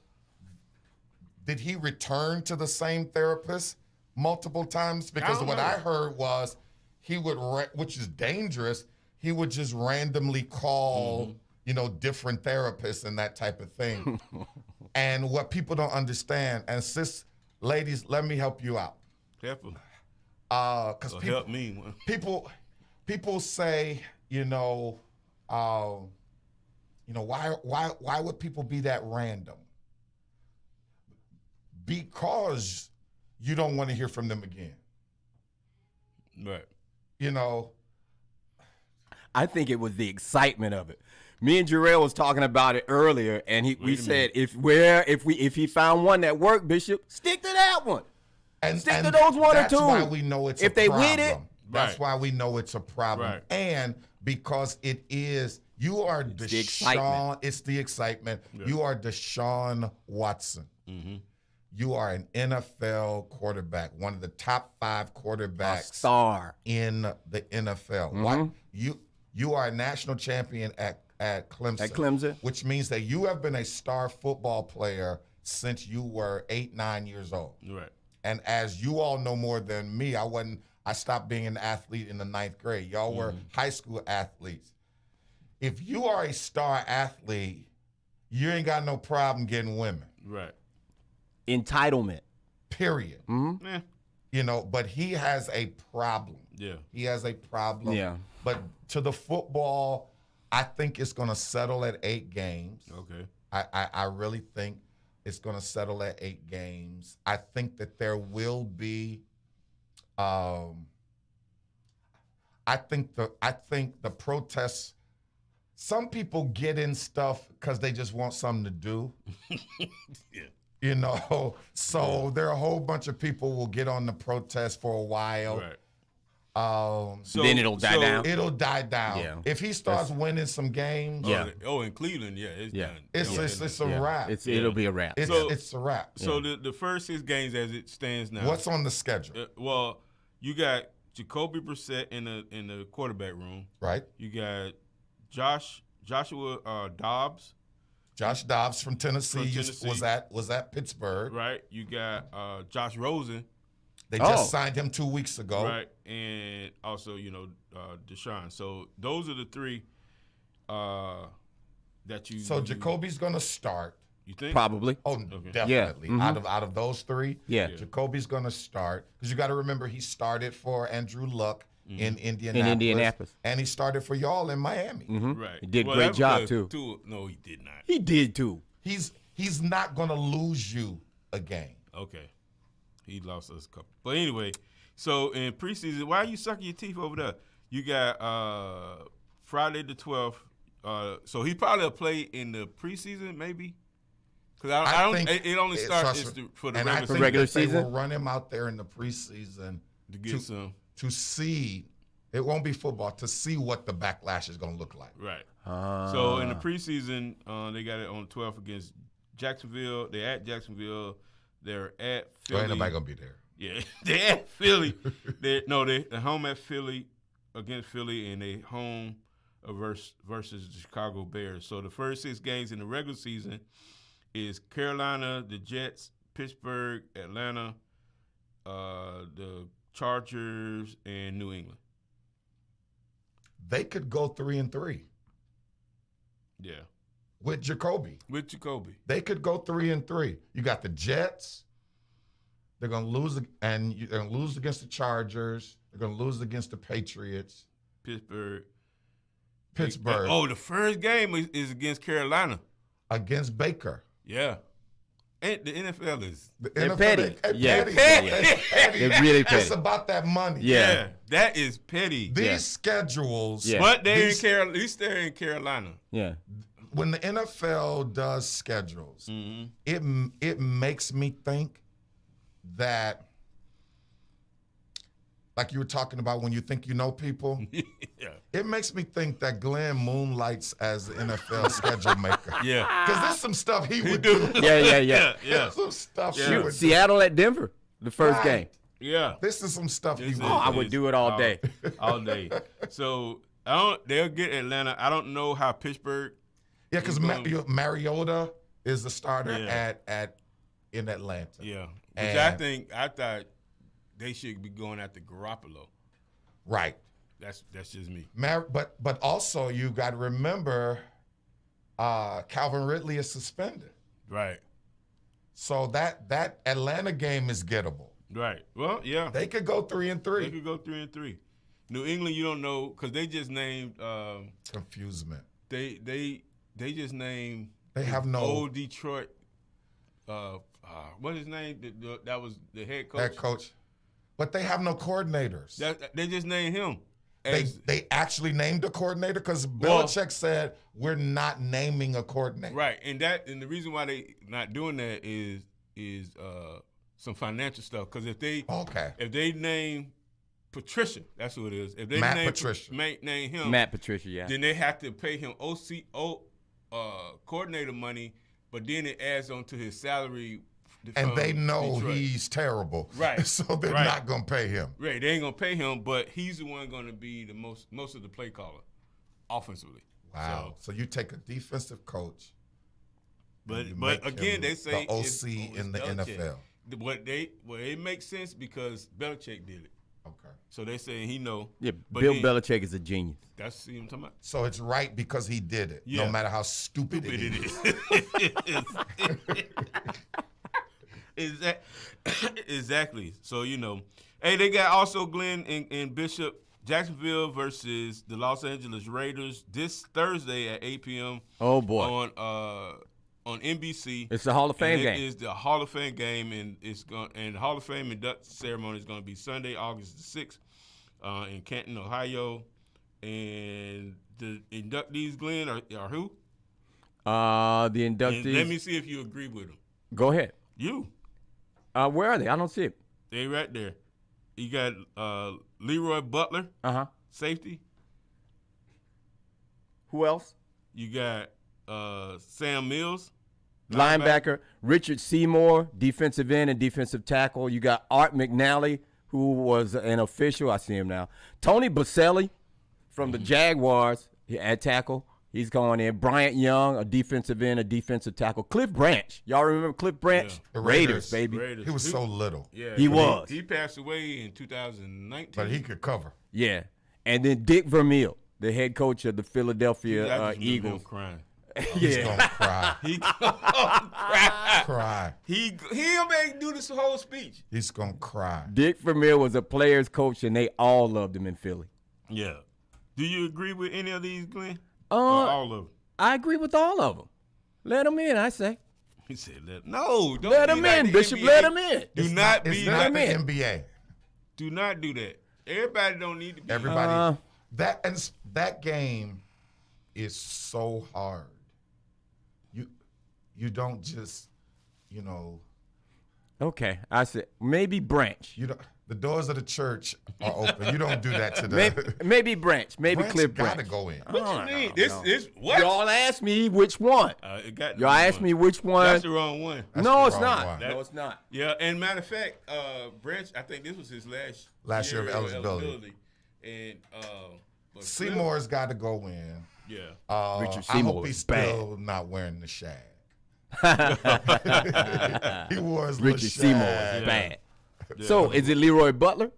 Did he return to the same therapist multiple times? Because what I heard was he would, which is dangerous. He would just randomly call, different therapists and that type of thing. And what people don't understand, and sis, ladies, let me help you out.
Definitely.
Because
help me.
People say, why would people be that random? Because you don't want to hear from them again.
Right.
I think it was the excitement of it. Me and Jarrell was talking about it earlier, and we said if he found one that worked, Bishop, stick to that one.
And
stick to those one or two.
That's why we know it's
if
a problem.
They with it.
That's why we know it's a problem.
Right.
And because it is, you are it's the excitement. Yeah. You are Deshaun Watson. Mm-hmm. You are an NFL quarterback, one of the top 5 quarterbacks.
A star.
In the NFL. Mm-hmm. You are a national champion at Clemson.
At Clemson.
Which means that you have been a star football player since you were 8-9 years old.
Right.
And as you all know more than me, I stopped being an athlete in the 9th grade. Y'all were high school athletes. If you are a star athlete, you ain't got no problem getting women.
Right.
Entitlement.
Period.
Mm-hmm.
But he has a problem.
Yeah.
He has a problem.
Yeah.
But to the football, I think it's going to settle at 8 games.
Okay.
I really think it's going to settle at 8 games. I think that there will be I think the protests. Some people get in stuff because they just want something to do.
Yeah.
You know, so there are a whole bunch of people will get on the protest for a while.
Right.
Then it'll die down.
It'll die down.
Yeah.
If he starts winning some games,
in Cleveland, it's done.
It's a wrap.
It'll be a wrap.
It's a wrap.
So the first 6 games as it stands now.
What's on the schedule?
Well, you got Jacoby Brissett in the quarterback room.
Right.
You got Joshua Dobbs.
Josh Dobbs from Tennessee, was at Pittsburgh.
Right. You got Josh Rosen.
They just signed him 2 weeks ago.
Right. And also, Deshaun. So those are the 3 that you.
So Jacoby's going to start.
You think?
Probably.
Oh,
Okay.
definitely.
Yeah.
Out of those 3, Jacoby's going to start. Because you got to remember, he started for Andrew Luck in Indianapolis. And he started for y'all in Miami.
Right.
He did a great job, too.
No, he did not.
He did, too.
He's not going to lose you a game.
Okay. He lost us a couple. But anyway, so in preseason, why are you sucking your teeth over there? You got Friday the 12th. So he probably will play in the preseason, maybe? Because I don't think it only starts for the
regular
season.
They will run him out there in the preseason
to get some.
To see, it won't be football, to see what the backlash is going to look like.
Right. So in the preseason, they got it on 12th against Jacksonville. They're at Jacksonville. They're at Philly.
Ain't nobody going to be there.
Yeah. They're at Philly. They're home at Philly against Philly, and they home versus the Chicago Bears. So the first 6 games in the regular season is Carolina, the Jets, Pittsburgh, Atlanta, the Chargers, and New England.
They could go 3-3.
Yeah.
With Jacoby. They could go 3-3. You got the Jets. They're going to lose, and you're going to lose against the Chargers. They're going to lose against the Patriots.
Pittsburgh.
Oh,
the first game is against Carolina.
Against Baker.
Yeah. And the NFL is
they're petty.
Petty.
They're really petty.
It's about that money.
Yeah. That is petty.
These schedules.
Yeah. But they're at least they're in Carolina.
Yeah.
When the NFL does schedules, it makes me think that, like you were talking about when you think you know people, it makes me think that Glenn moonlights as the NFL schedule maker.
Yeah.
Because there's some stuff he would do.
Yeah.
There's some stuff he would do.
Seattle at Denver, the first game.
Yeah.
This is some stuff he would do.
I would do it all day.
All day. So they'll get Atlanta. I don't know how Pittsburgh.
Yeah, because Mariota is the starter in Atlanta.
Yeah. Which I thought they should be going after Garoppolo.
Right.
That's just me.
But also you got to remember, Calvin Ridley is suspended.
Right.
So that Atlanta game is gettable.
Right. Well, yeah.
They could go 3-3.
They could go 3-3. New England, you don't know because they just named
confusement.
They just named.
They have no
old Detroit. What is his name? That was the head coach.
Head coach. But they have no coordinators.
They just named him.
They actually named a coordinator because Belichick said we're not naming a coordinator.
Right, and the reason why they not doing that is some financial stuff. Because if they name Patricia, that's who it is. If they name him
Matt Patricia, yeah.
Then they have to pay him coordinator money, but then it adds on to his salary.
And they know Detroit. He's terrible.
Right.
So they're not going to pay him.
Right. They ain't going to pay him, but he's the one going to be the most of the play caller offensively.
Wow. So you take a defensive coach.
But again, they say
the OC in the NFL.
It makes sense because Belichick did it.
Okay.
So they saying he know.
Yeah, Bill Belichick is a genius.
That's what I'm talking about.
So it's right because he did it, no matter how stupid it is.
Exactly. So, hey, they got also Glenn and Bishop, Jacksonville versus the Los Angeles Raiders this Thursday at 8 p.m.
Oh, boy.
On NBC.
It's the Hall of Fame game.
It is the Hall of Fame game, and the Hall of Fame induction ceremony is going to be Sunday, August the 6th. in Canton, Ohio. And the inductees, Glenn, are who?
The inductees.
And let me see if you agree with them.
Go ahead.
You.
Where are they? I don't see it.
They right there. You got Leroy Butler, safety.
Who else?
You got Sam Mills,
linebacker. Richard Seymour, defensive end and defensive tackle. You got Art McNally, who was an official. I see him now. Tony Baselli from the Jaguars at tackle. He's going in. Bryant Young, a defensive end, a defensive tackle. Cliff Branch. Y'all remember Cliff Branch?
Yeah.
The Raiders, baby.
Raiders.
He was so little.
Yeah,
he was.
He passed away in 2019.
But he could cover.
Yeah. And then Dick Vermeil, the head coach of the Philadelphia Eagles.
Crying.
He's gonna cry.
He gonna
cry.
He'll make do this whole speech.
He's gonna cry.
Dick Vermeil was a players coach, and they all loved him in Philly.
Yeah. Do you agree with any of these, Glenn? All of them.
I agree with all of them. Let them in, I say.
He said, no, don't
let them in, Bishop. Let them in.
Do not be
like
the
NBA.
Do not do that. Everybody don't need to be.
Everybody. That game is so hard. You don't just,
Okay, I said maybe Branch.
You don't. The doors of the church are open. You don't do that to the.
Maybe Branch. Maybe Cliff Branch.
Gotta go in.
What you mean? This is what?
Y'all asked me which one. Y'all asked me which one.
That's the wrong one.
No, it's not. No, it's not.
Yeah, and matter of fact, Branch, I think this was his last
year of eligibility.
And
Seymour's got to go in.
Yeah.
Richard Seymour.
I hope he's still not wearing the shag. He wore his
Richard
little
Seymour
shag.
is bad. Yeah. So, is it Leroy Butler?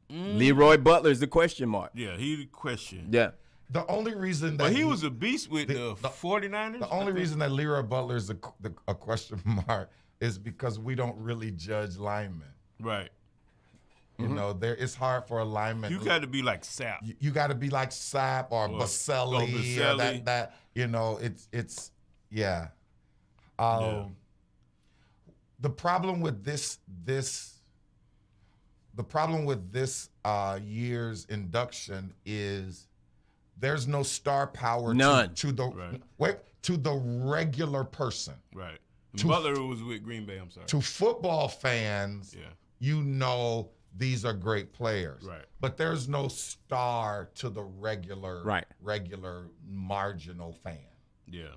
Leroy Butler is the question mark.
Yeah, he's the question.
Yeah.
The only reason that
but he was a beast with the 49ers.
The only reason that Leroy Butler is a question mark is because we don't really judge linemen.
Right.
You know, it's hard for a lineman.
You got to be like Sapp.
You got to be like Sapp or Baselli. Or that. It's yeah. The problem with this year's induction is there's no star power to the regular person.
Right. Butler was with Green Bay. I'm sorry.
To football fans, these are great players.
Right.
But there's no star to the regular marginal fan.
Yeah.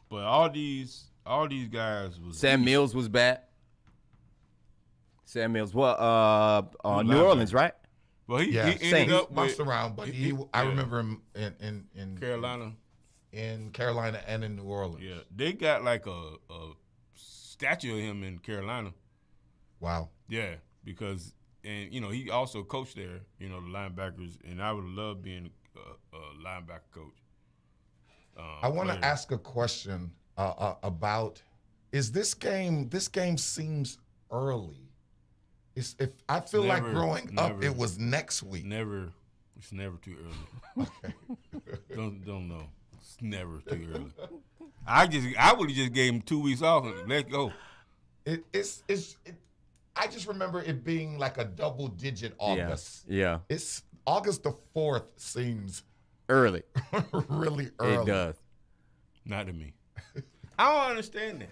But all these guys was
Sam Mills was bad. Sam Mills, New Orleans, right?
Well, he ended up
bounced around, but I remember him in
Carolina.
In Carolina and in New Orleans.
Yeah, they got like a statue of him in Carolina.
Wow.
Yeah, because he also coached there. The linebackers, and I would love being a linebacker coach.
I want to ask a question about: is this game? This game seems early. I feel like growing up, it was next week.
It's never too early.
Okay.
don't know. It's never too early. I would have just gave him 2 weeks off and let go.
I just remember it being like a double-digit August.
Yeah.
It's August the 4th seems
early.
Really early.
It does.
Not to me. I don't understand that.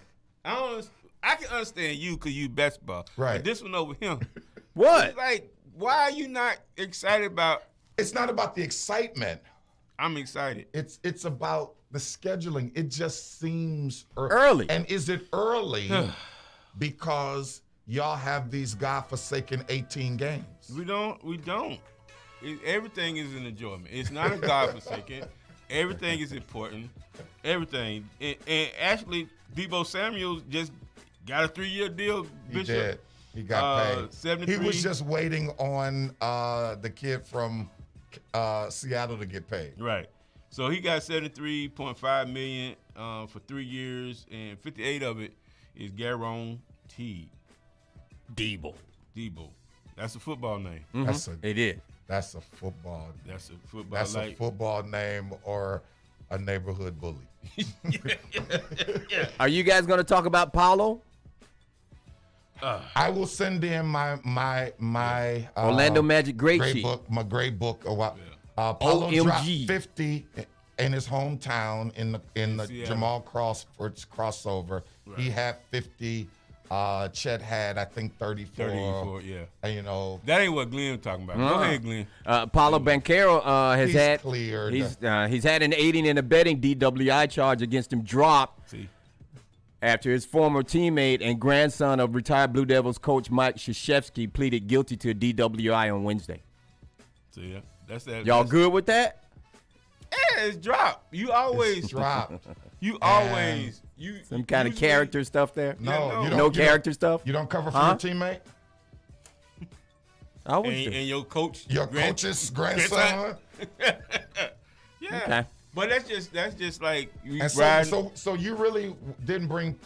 I can understand you because you basketball.
Right.
But this one over him.
What?
It's like, why are you not excited about?
It's not about the excitement.
I'm excited.
It's about the scheduling. It just seems
early.
And is it early because y'all have these godforsaken 18 games?
We don't. Everything is an enjoyment. It's not a godforsaken. Everything is important. Everything. And actually, Deebo Samuel just got a 3-year deal, Bishop.
He did. He got paid.
73.
He was just waiting on the kid from Seattle to get paid.
Right. So he got $73.5 million for 3 years, and 58 of it is guaranteed.
Deebo.
That's a football name.
Mm-hmm. It is.
That's a football.
That's a football.
That's a football name or a neighborhood bully.
Yeah. Are you guys going to talk about Paulo?
I will send in my
Orlando Magic grade sheet.
book, my grade book. Paulo dropped 50 in his hometown in the Jamal Crawford's crossover. Right. He had 50. Chet had, I think, 34.
34, yeah.
You know,
that ain't what Glenn talking about. Go ahead, Glenn.
Paulo Banchero
he's
had
cleared.
He's had an aiding and abetting DWI charge against him dropped after his former teammate and grandson of retired Blue Devils coach Mike Krzyzewski pleaded guilty to a DWI on Wednesday.
So yeah, that's that.
Y'all good with that?
Yeah, it's dropped. You always
drop.
You always
some kind of character stuff there.
No
character stuff.
You don't cover for your teammate.
I always do.
And your coach,
coach's grandson.
Yeah,
okay.
But that's just like you
and so you really didn't bring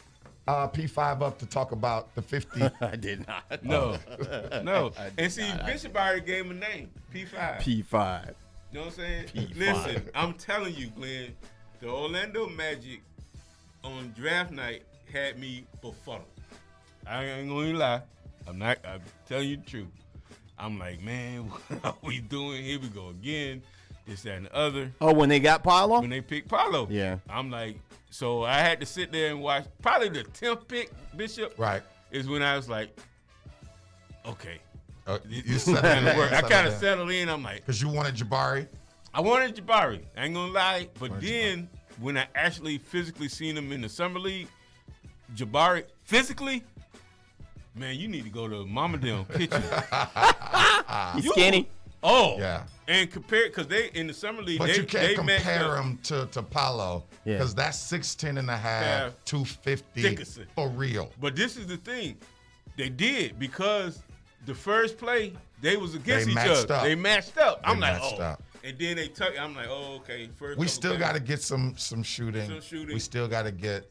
P5 up to talk about the 50.
I did not.
No. And see, Bishop already gave him a name, P5.
P5.
You know what I'm saying?
P5.
Listen, I'm telling you, Glenn, the Orlando Magic on draft night had me befuddled. I ain't gonna lie. I'm telling you the truth. I'm like, man, what are we doing? Here we go again. This, that, and the other.
Oh, when they got Paulo?
When they picked Paulo.
Yeah.
I'm like, so I had to sit there and watch. Probably the 10th pick, Bishop.
Right.
Is when I was like, okay.
You settled
I kind of settled in. I'm like.
Because you wanted Jabari?
I wanted Jabari. I ain't going to lie. But then when I actually physically seen him in the Summer League, Jabari, physically, man, you need to go to Mama Dem kitchen.
He's skinny.
Oh.
Yeah.
And compare, because they, in the Summer League,
but
they
you can't compare
him
to Paulo, because that's 6'10 and a half, 250
Dickerson.
For real.
But this is the thing. They did, because the first play, they was against each other. They matched up. I'm like, and then they took. I'm like, oh, okay.
We still got to get some shooting. We still got to get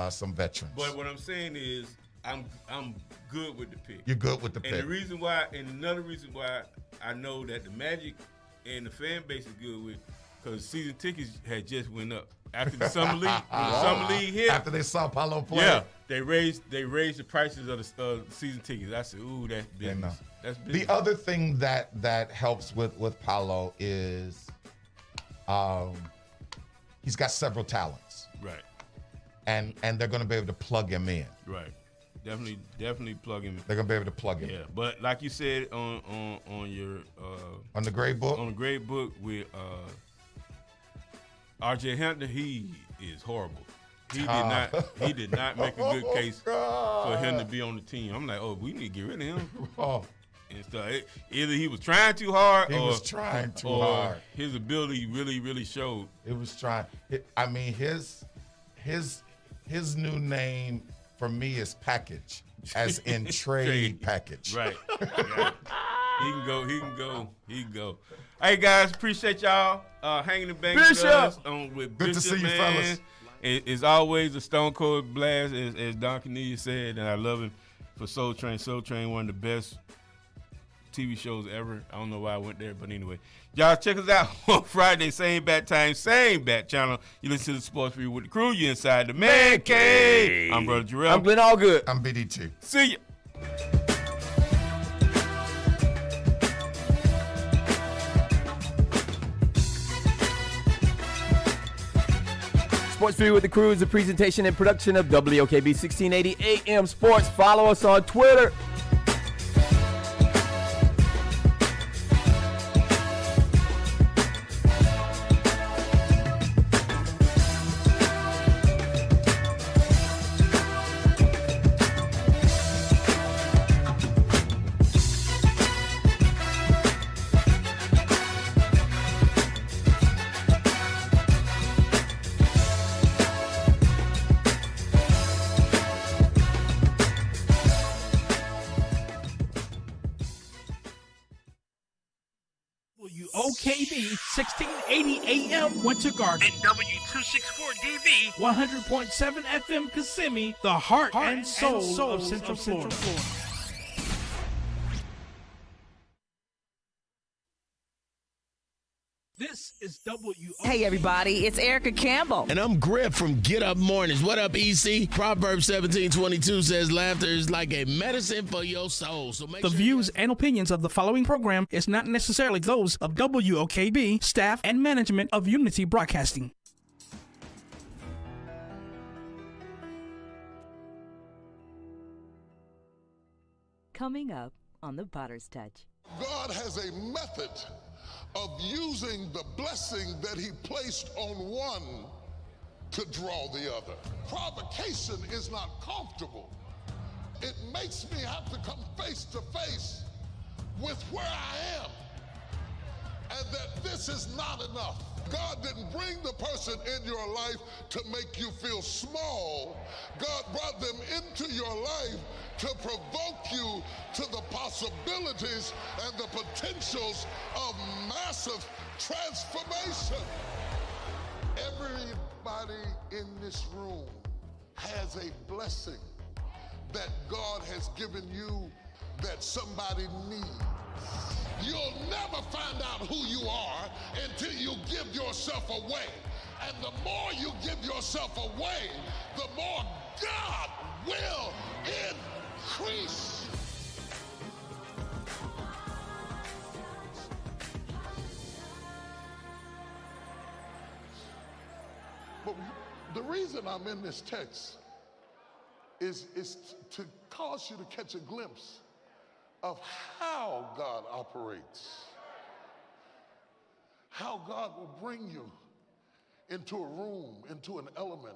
some veterans.
But what I'm saying is, I'm good with the pick.
You're good with the pick.
And the reason why, and another reason why I know that the Magic and the fan base is good with, because season tickets had just went up after the Summer League. When the Summer League hit,
after they saw Paulo play.
Yeah, they raised the prices of the season tickets. I said, ooh, that's business. That's business.
The other thing that helps with Paulo is he's got several talents.
Right.
And they're going to be able to plug him in.
Right. Definitely plug him in.
They're going to be able to plug him in.
Yeah, but like you said on your
on the grade book?
On the grade book with RJ Hampton, he is horrible. He did not make a good case for him to be on the team. I'm like, oh, we need to get rid of him. And stuff. Either he was trying too hard, or his ability really showed.
It was trying. I mean, his new name for me is Package, as in trade package.
Right. He can go. Hey guys, appreciate y'all hanging the bang with us with
Good
Bishop,
to see you,
man.
fellas.
It's always a stone cold blast, as Don Cornelius said, and I love him for Soul Train. Soul Train, one of the best TV shows ever. I don't know why I went there, but anyway. Y'all check us out on Friday, same bat time, same bat channel. You listen to the Sports Review with the crew. You inside the Man Cave. I'm Brother Jarrell.
I'm Glenn Allgood.
I'm BDT.
See ya.
Sports Review with the Crew is a presentation and production of WOKB 1680 AM Sports. Follow us on Twitter.
WOKB 1680 AM Winter Garden and W264DV 100.7 FM Kissimmee, the heart and soul of Central Florida. This is WOKB.
Hey, everybody, it's Erica Campbell.
And I'm Griff from Get Up Mornings. What up, EC? Proverbs 17:22 says laughter is like a medicine for your soul. So
The views and opinions of the following program is not necessarily those of WOKB, staff, and management of Unity Broadcasting.
Coming up on the Potter's Touch.
God has a method of using the blessing that he placed on one to draw the other. Provocation is not comfortable. It makes me have to come face to face with where I am and that this is not enough. God didn't bring the person in your life to make you feel small. God brought them into your life to provoke you to the possibilities and the potentials of massive transformation. Everybody in this room has a blessing that God has given you that somebody needs. You'll never find out who you are until you give yourself away. And the more you give yourself away, the more God will increase. But the reason I'm in this text is to cause you to catch a glimpse of how God operates, how God will bring you into a room, into an element,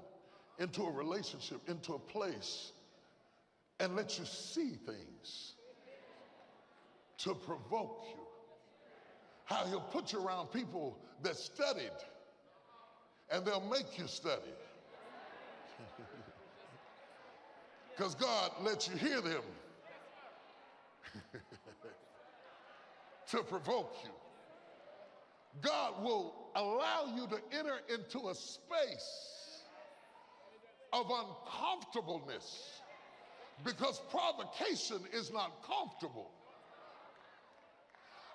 into a relationship, into a place, and let you see things to provoke you. How he'll put you around people that studied, and they'll make you study. Because God lets you hear them to provoke you. God will allow you to enter into a space of uncomfortableness because provocation is not comfortable.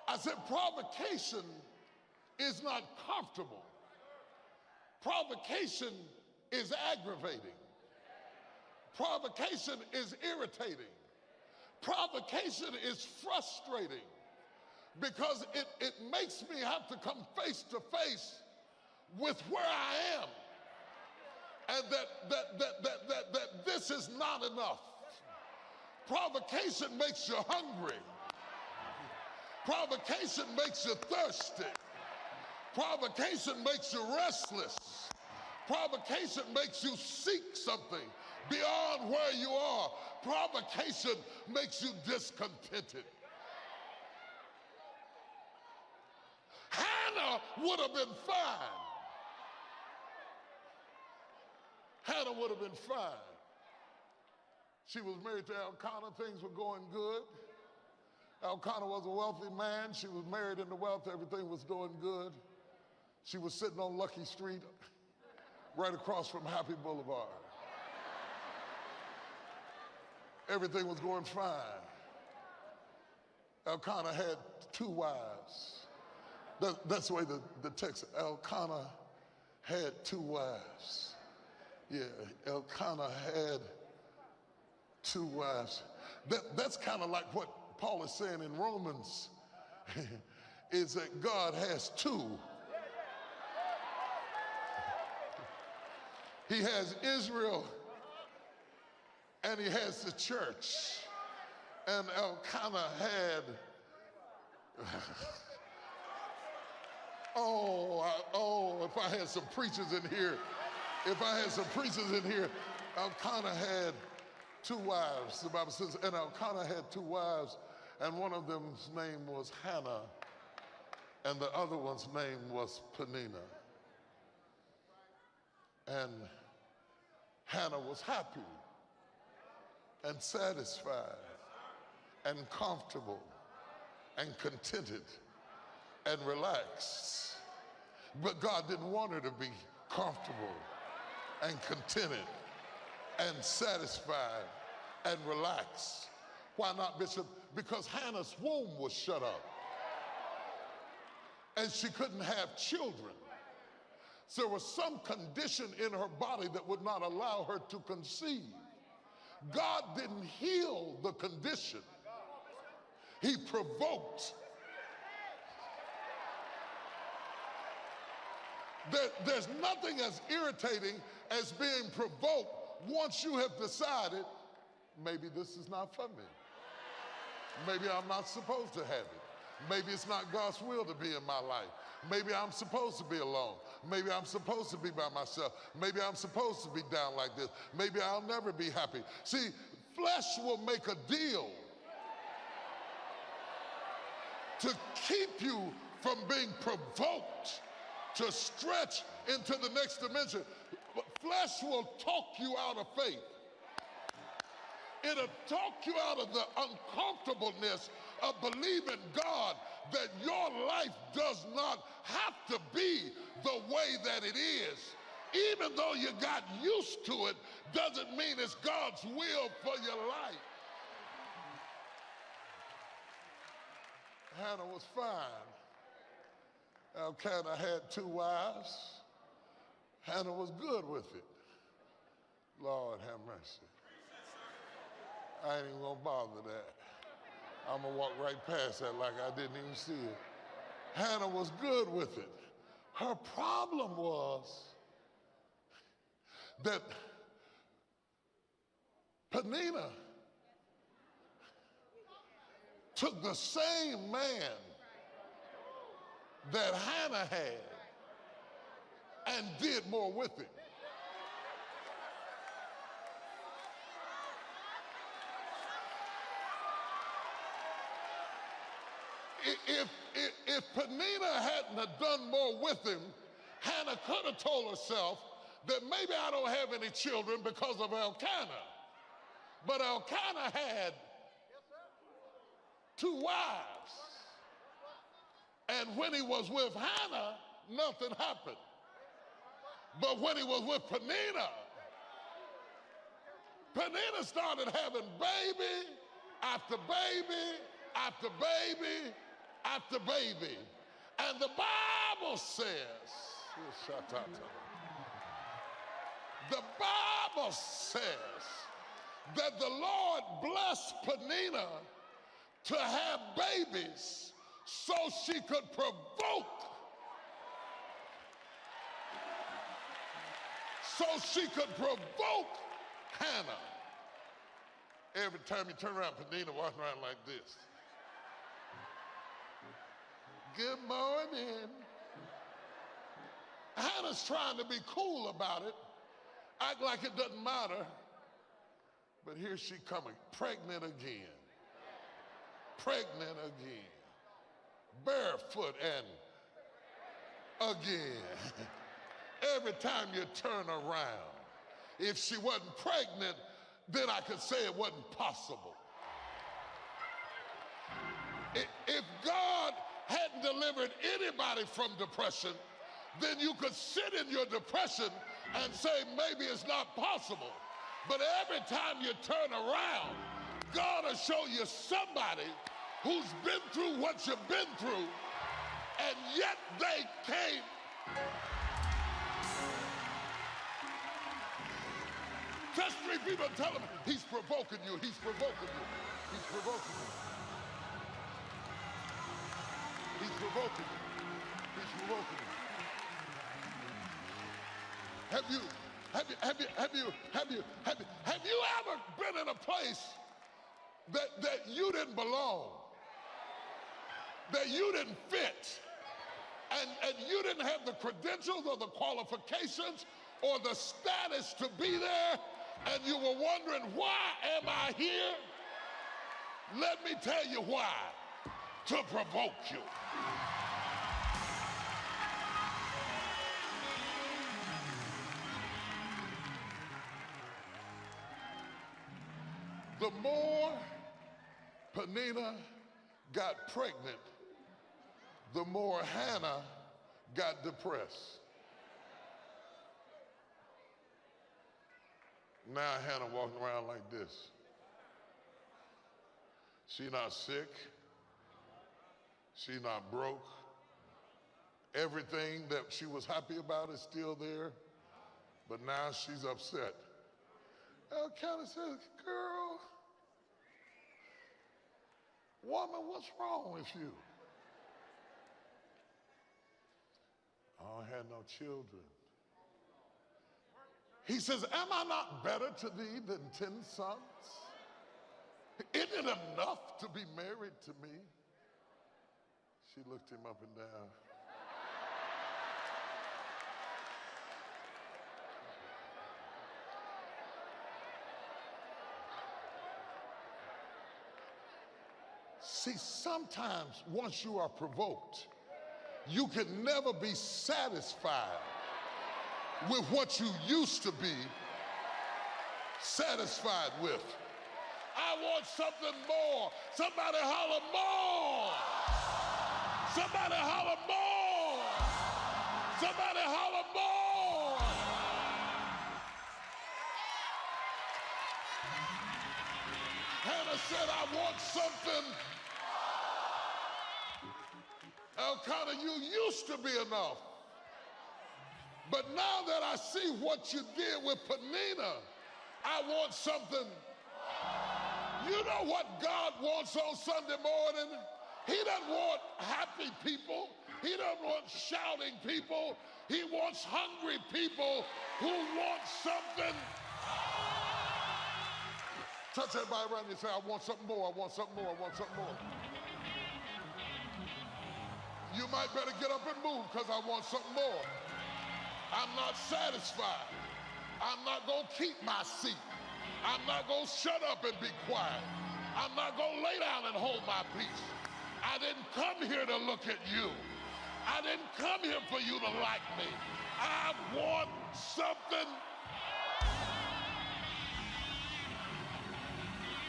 I said provocation is not comfortable. Provocation is aggravating. Provocation is irritating. Provocation is frustrating because it makes me have to come face to face with where I am and that this is not enough. Provocation makes you hungry. Provocation makes you thirsty. Provocation makes you restless. Provocation makes you seek something beyond where you are. Provocation makes you discontented. Hannah would have been fine. Hannah would have been fine. She was married to Elkanah. Things were going good. Elkanah was a wealthy man. She was married into wealth. Everything was doing good. She was sitting on Lucky Street right across from Happy Boulevard. Everything was going fine. Elkanah had 2 wives. That's the way the text, Elkanah had 2 wives. Yeah, Elkanah had 2 wives. That's kind of like what Paul is saying in Romans, is that God has 2. He has Israel and he has the church. And Elkanah had, if I had some preachers in here, Elkanah had 2 wives. The Bible says, and Elkanah had 2 wives, and one of them's name was Hannah, and the other one's name was Peninnah. And Hannah was happy and satisfied and comfortable and contented and relaxed. But God didn't want her to be comfortable and contented and satisfied and relaxed. Why not, Bishop? Because Hannah's womb was shut up. and she couldn't have children. So there was some condition in her body that would not allow her to conceive. God didn't heal the condition. He provoked. There's nothing as irritating as being provoked once you have decided, maybe this is not for me. Maybe I'm not supposed to have it. Maybe it's not God's will to be in my life. Maybe I'm supposed to be alone. Maybe I'm supposed to be by myself. Maybe I'm supposed to be down like this. Maybe I'll never be happy. See, flesh will make a deal to keep you from being provoked to stretch into the next dimension. Flesh will talk you out of faith. It'll talk you out of the uncomfortableness of believing God that your life does not have to be the way that it is. Even though you got used to it, doesn't mean it's God's will for your life. Hannah was fine. Elkanah had 2 wives. Hannah was good with it. Lord have mercy. I ain't even gonna bother that. I'm gonna walk right past that like I didn't even see it. Hannah was good with it. Her problem was that Peninnah took the same man that Hannah had and did more with him. If Peninnah hadn't have done more with him, Hannah could have told herself that maybe I don't have any children because of Elkanah. But Elkanah had 2 wives. And when he was with Hannah, nothing happened. But when he was with Peninnah, Peninnah started having baby after baby after baby after baby. And the Bible says, that the Lord blessed Peninnah to have babies so she could provoke. So she could provoke Hannah. Every time you turn around, Peninnah walking around like this. Good morning. Hannah's trying to be cool about it, act like it doesn't matter. But here she coming, pregnant again. Pregnant again. Barefoot and again. Every time you turn around, if she wasn't pregnant, then I could say it wasn't possible. If God hadn't delivered anybody from depression, then you could sit in your depression and say maybe it's not possible. But every time you turn around, God will show you somebody who's been through what you've been through, and yet they came. Touch 3 people and tell them, he's provoking you, he's provoking you, he's provoking you. He's provoking you, he's provoking you. Have you ever been in a place that you didn't belong, that you didn't fit, and you didn't have the credentials or the qualifications or the status to be there, and you were wondering, why am I here? Let me tell you why. To provoke you. The more Peninnah got pregnant, the more Hannah got depressed. Now Hannah walking around like this. She not sick. She not broke. Everything that she was happy about is still there, but now she's upset. Elkanah says, girl, woman, what's wrong with you? I had no children. He says, am I not better to thee than 10 sons? Isn't it enough to be married to me? She looked him up and down. See, sometimes once you are provoked, you can never be satisfied with what you used to be satisfied with. I want something more. Somebody holler more. Somebody holler more. Somebody holler more. Hannah said, I want something. Elkanah, you used to be enough. But now that I see what you did with Penina, I want something. You know what God wants on Sunday morning? He doesn't want happy people. He doesn't want shouting people. He wants hungry people who want something. Touch everybody around you and say, I want something more, I want something more, I want something more. You might better get up and move because I want something more. I'm not satisfied. I'm not going to keep my seat. I'm not going to shut up and be quiet. I'm not going to lay down and hold my peace. I didn't come here to look at you. I didn't come here for you to like me. I want something.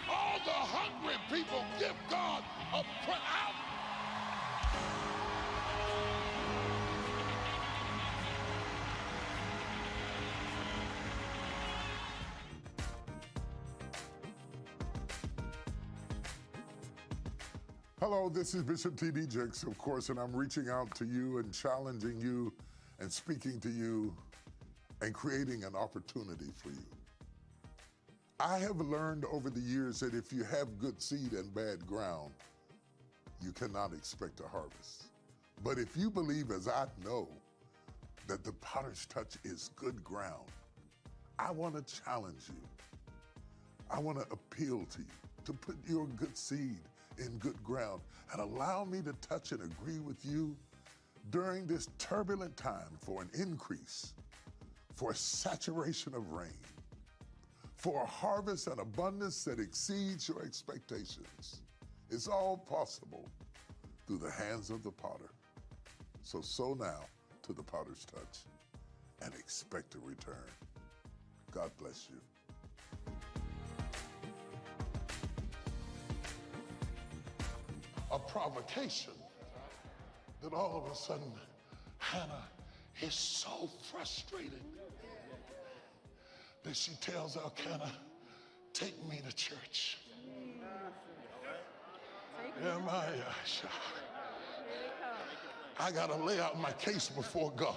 All the hungry people give God a prayer.
Hello, this is Bishop T.D. Jakes, of course, and I'm reaching out to you and challenging you and speaking to you and creating an opportunity for you. I have learned over the years that if you have good seed and bad ground, you cannot expect a harvest. But if you believe, as I know, that the Potter's Touch is good ground, I want to challenge you. I want to appeal to you to put your good seed in good ground and allow me to touch and agree with you during this turbulent time for an increase, for a saturation of rain, for a harvest and abundance that exceeds your expectations. It's all possible through the hands of the potter. So sow now to the Potter's Touch and expect a return. God bless you.
A provocation that all of a sudden Hannah is so frustrated that she tells Elkanah, take me to church. I gotta lay out my case before God.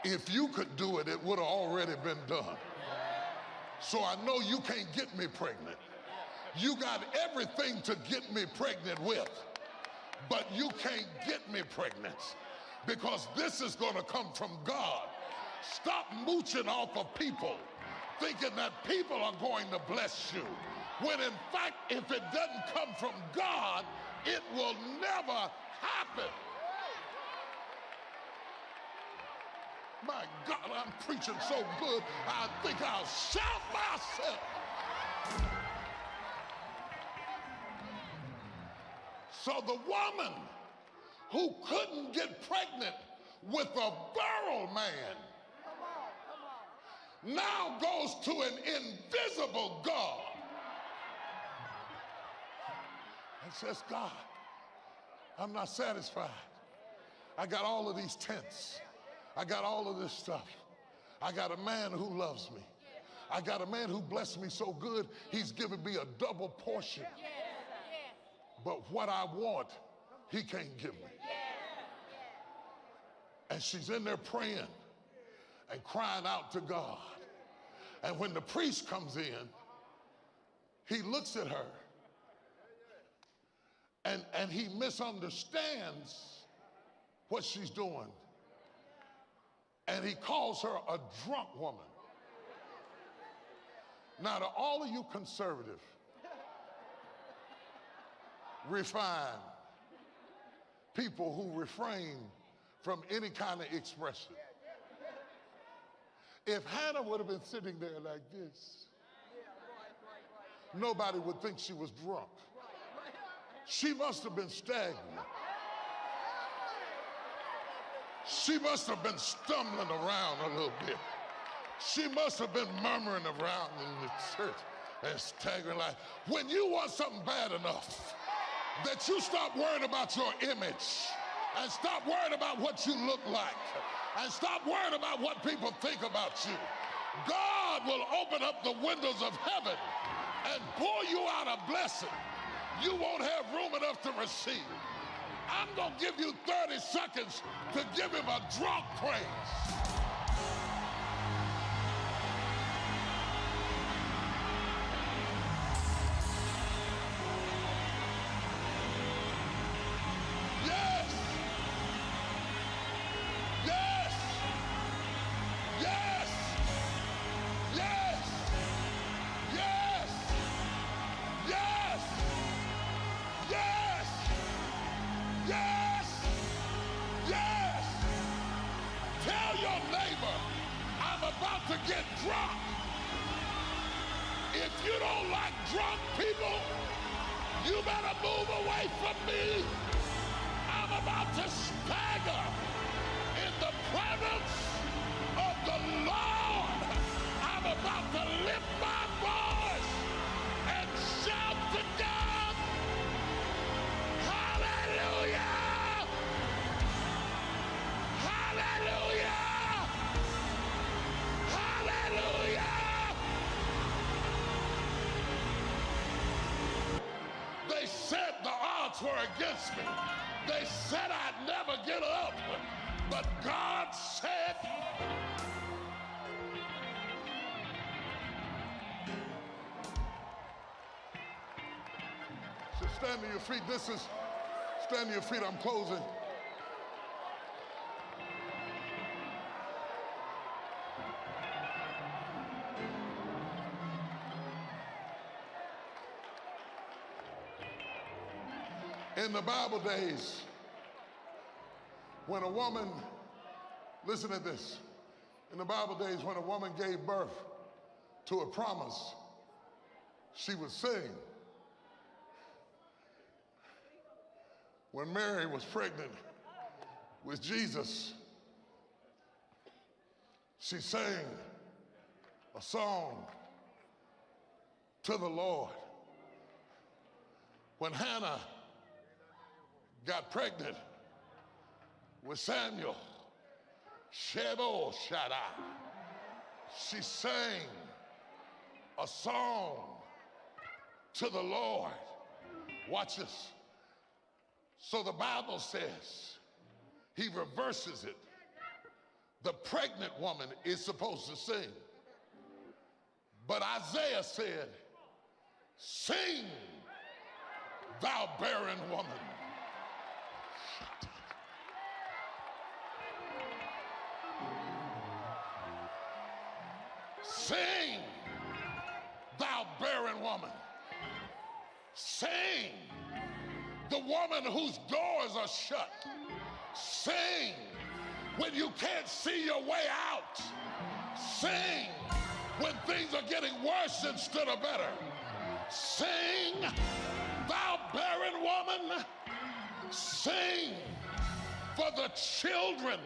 If you could do it, it would have already been done. So I know you can't get me pregnant. You got everything to get me pregnant with, but you can't get me pregnant because this is going to come from God. Stop mooching off of people, thinking that people are going to bless you, when in fact, if it doesn't come from God, it will never happen. My God, I'm preaching so good, I think I'll shout myself. So the woman who couldn't get pregnant with a virile man now goes to an invisible God and says, God, I'm not satisfied. I got all of these tents. I got all of this stuff. I got a man who loves me. I got a man who blessed me so good, he's given me a double portion. But what I want, he can't give me.
And she's in there praying and crying out to God. And when the priest comes in, he looks at her and he misunderstands what she's doing. And he calls her a drunk woman. Now, to all of you conservative, refined people who refrain from any kind of expression, if Hannah would have been sitting there like this, nobody would think she was drunk. She must have been stagnant. She must have been stumbling around a little bit. She must have been murmuring around in the church and staggering like, when you want something bad enough that you stop worrying about your image and stop worrying about what you look like and stop worrying about what people think about you, God will open up the windows of heaven and pour you out a blessing you won't have room enough to receive. I'm gonna give you 30 seconds to give him a drunk praise. To get drunk. If you don't like drunk people, you better move away from me. I'm about to stagger in the presence of the Lord. I'm about to lift my voice and shout to God, hallelujah! Hallelujah! They said the odds were against me. They said I'd never get up. But God said, so stand to your feet. Stand to your feet. I'm closing. In the Bible days, when a woman, listen to this, in the Bible days when a woman gave birth to a promise, she would sing. When Mary was pregnant with Jesus, she sang a song to the Lord. When Hannah got pregnant with Samuel, Shebo Shaddai, she sang a song to the Lord. Watch this. So the Bible says, he reverses it. The pregnant woman is supposed to sing. But Isaiah said, sing, thou barren woman. Sing, thou barren woman. Sing, the woman whose doors are shut. Sing, when you can't see your way out. Sing, when things are getting worse instead of better. Sing, thou barren woman. Sing, for the children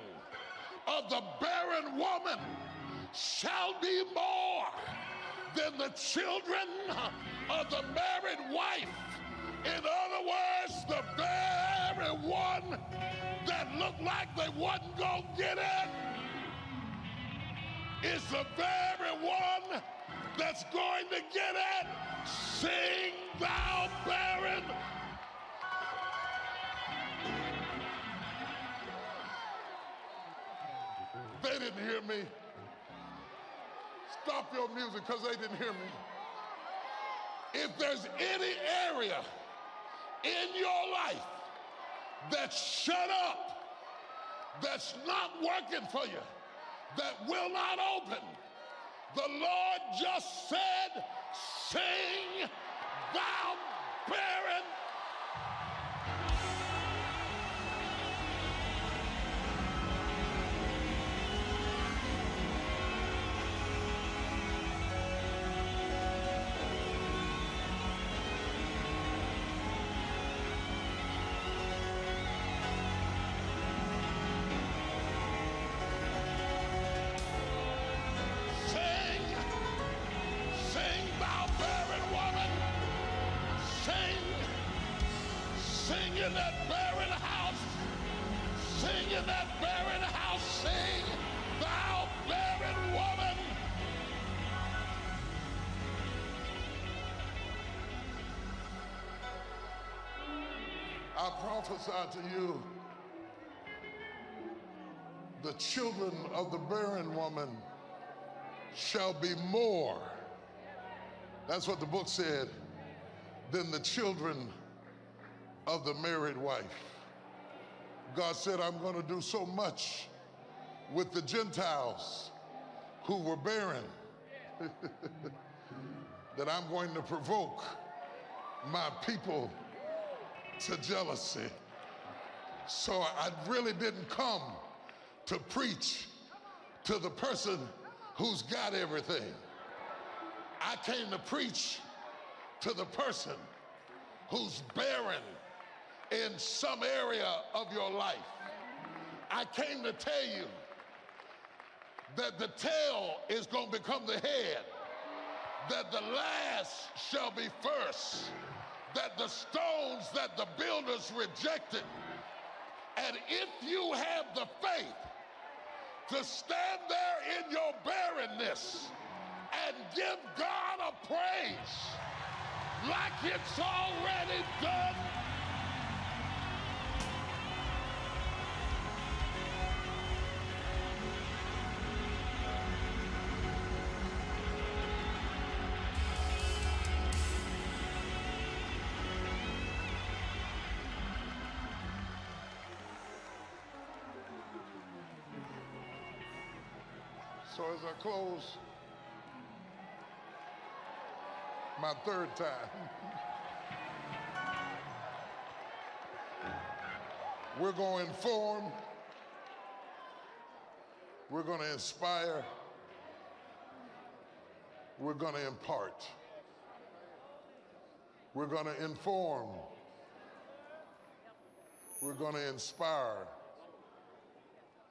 of the barren woman shall be more than the children of the married wife. In other words, the very one that looked like they wasn't gonna get it is the very one that's going to get it. Sing, thou barren. didn't hear me. Stop your music because they didn't hear me. If there's any area in your life that's shut up, that's not working for you, that will not open, the Lord just said, sing thou barren. Sing in that barren house. Sing in that barren house. Sing, thou barren woman. I prophesy to you, the children of the barren woman shall be more. That's what the book said, than the children of the married wife. God said, I'm going to do so much with the Gentiles who were barren that I'm going to provoke my people to jealousy. So I really didn't come to preach to the person who's got everything. I came to preach to the person who's barren in some area of your life. I came to tell you that the tail is going to become the head, that the last shall be first, that the stones that the builders rejected, and if you have the faith to stand there in your barrenness and give God a praise like it's already done, so as I close my third time, we're going to inform, we're going to inspire, we're going to impart. We're going to inform, we're going to inspire,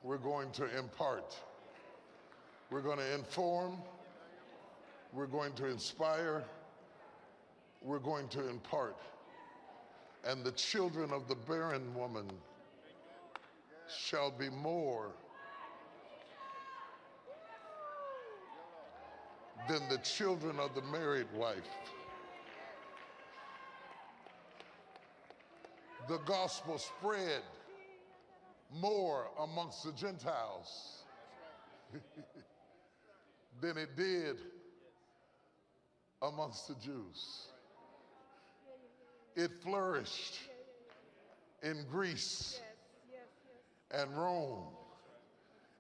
we're going to impart. We're going to inform, we're going to inspire, we're going to impart. And the children of the barren woman shall be more than the children of the married wife. The gospel spread more amongst the Gentiles than it did amongst the Jews. It flourished in Greece and Rome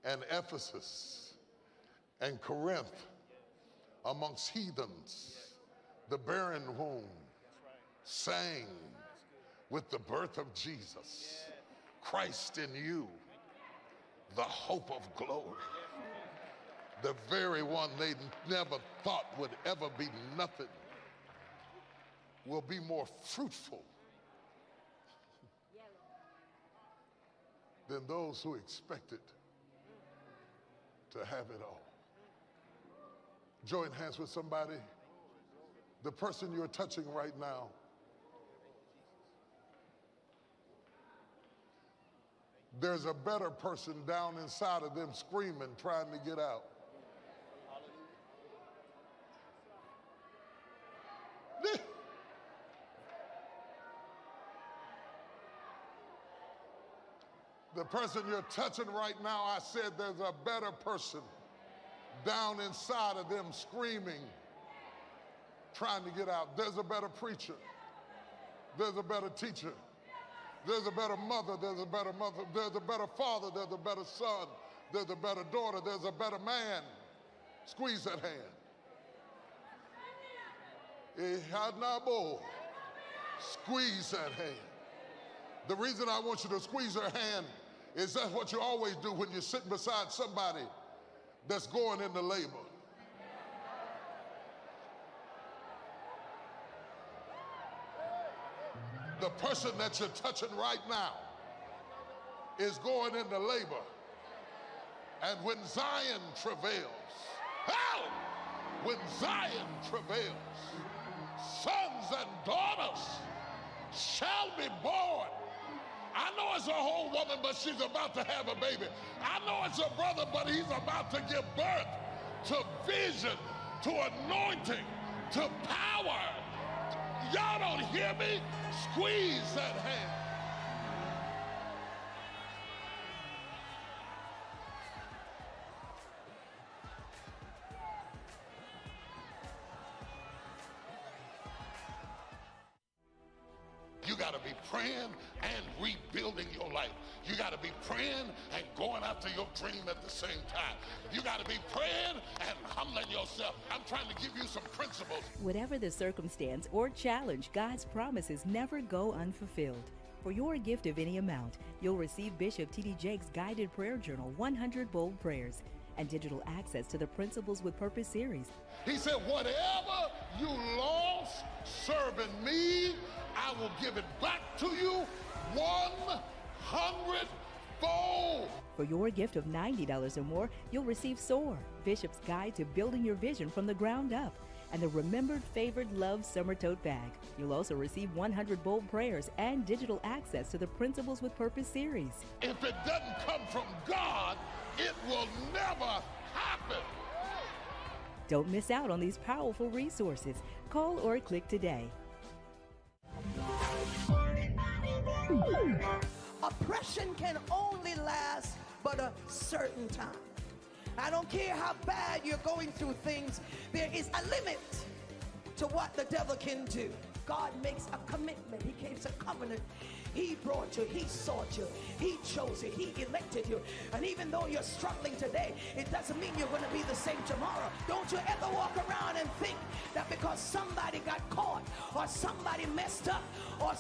and Ephesus and Corinth amongst heathens. The barren womb sang with the birth of Jesus, Christ in you, the hope of glory. The very one they never thought would ever be nothing will be more fruitful than those who expected to have it all. Join hands with somebody, the person you're touching right now. There's a better person down inside of them screaming, trying to get out. The person you're touching right now, I said there's a better person down inside of them screaming, trying to get out. There's a better preacher. There's a better teacher. There's a better mother. There's a better mother. There's a better father. There's a better son. There's a better daughter. There's a better man. Squeeze that hand. Squeeze that hand. The reason I want you to squeeze her hand is that's what you always do when you're sitting beside somebody that's going into labor. The person that you're touching right now is going into labor. And when Zion travails, when Zion travails, sons and daughters shall be born. I know it's a whole woman, but she's about to have a baby. I know it's a brother, but he's about to give birth to vision, to anointing, to power. Y'all don't hear me? Squeeze that hand. You got to be praying and rebuilding your life. You got to be praying and going after your dream at the same time. You got to be praying and humbling yourself. I'm trying to give you some principles.
Whatever the circumstance or challenge, God's promises never go unfulfilled. For your gift of any amount, you'll receive Bishop T.D. Jakes' guided prayer journal, 100 Bold Prayers, and digital access to the Principles with Purpose series.
He said, whatever you lost serving me, I will give it back to you 100-fold.
For your gift of $90 or more, you'll receive SOAR, Bishop's Guide to Building Your Vision from the Ground Up, and the Remembered Favored Love Summer Tote Bag. You'll also receive 100 Bold Prayers and digital access to the Principles with Purpose series.
If it doesn't come from God, it will never happen.
Don't miss out on these powerful resources. Call or click today.
Oppression can only last but a certain time. I don't care how bad you're going through things, there is a limit to what the devil can do. God makes a commitment. He keeps a covenant. He brought you. He sought you. He chose you. He elected you. And even though you're struggling today, it doesn't mean you're going to be the same tomorrow. Don't you ever walk around and think that because somebody got caught or somebody messed up or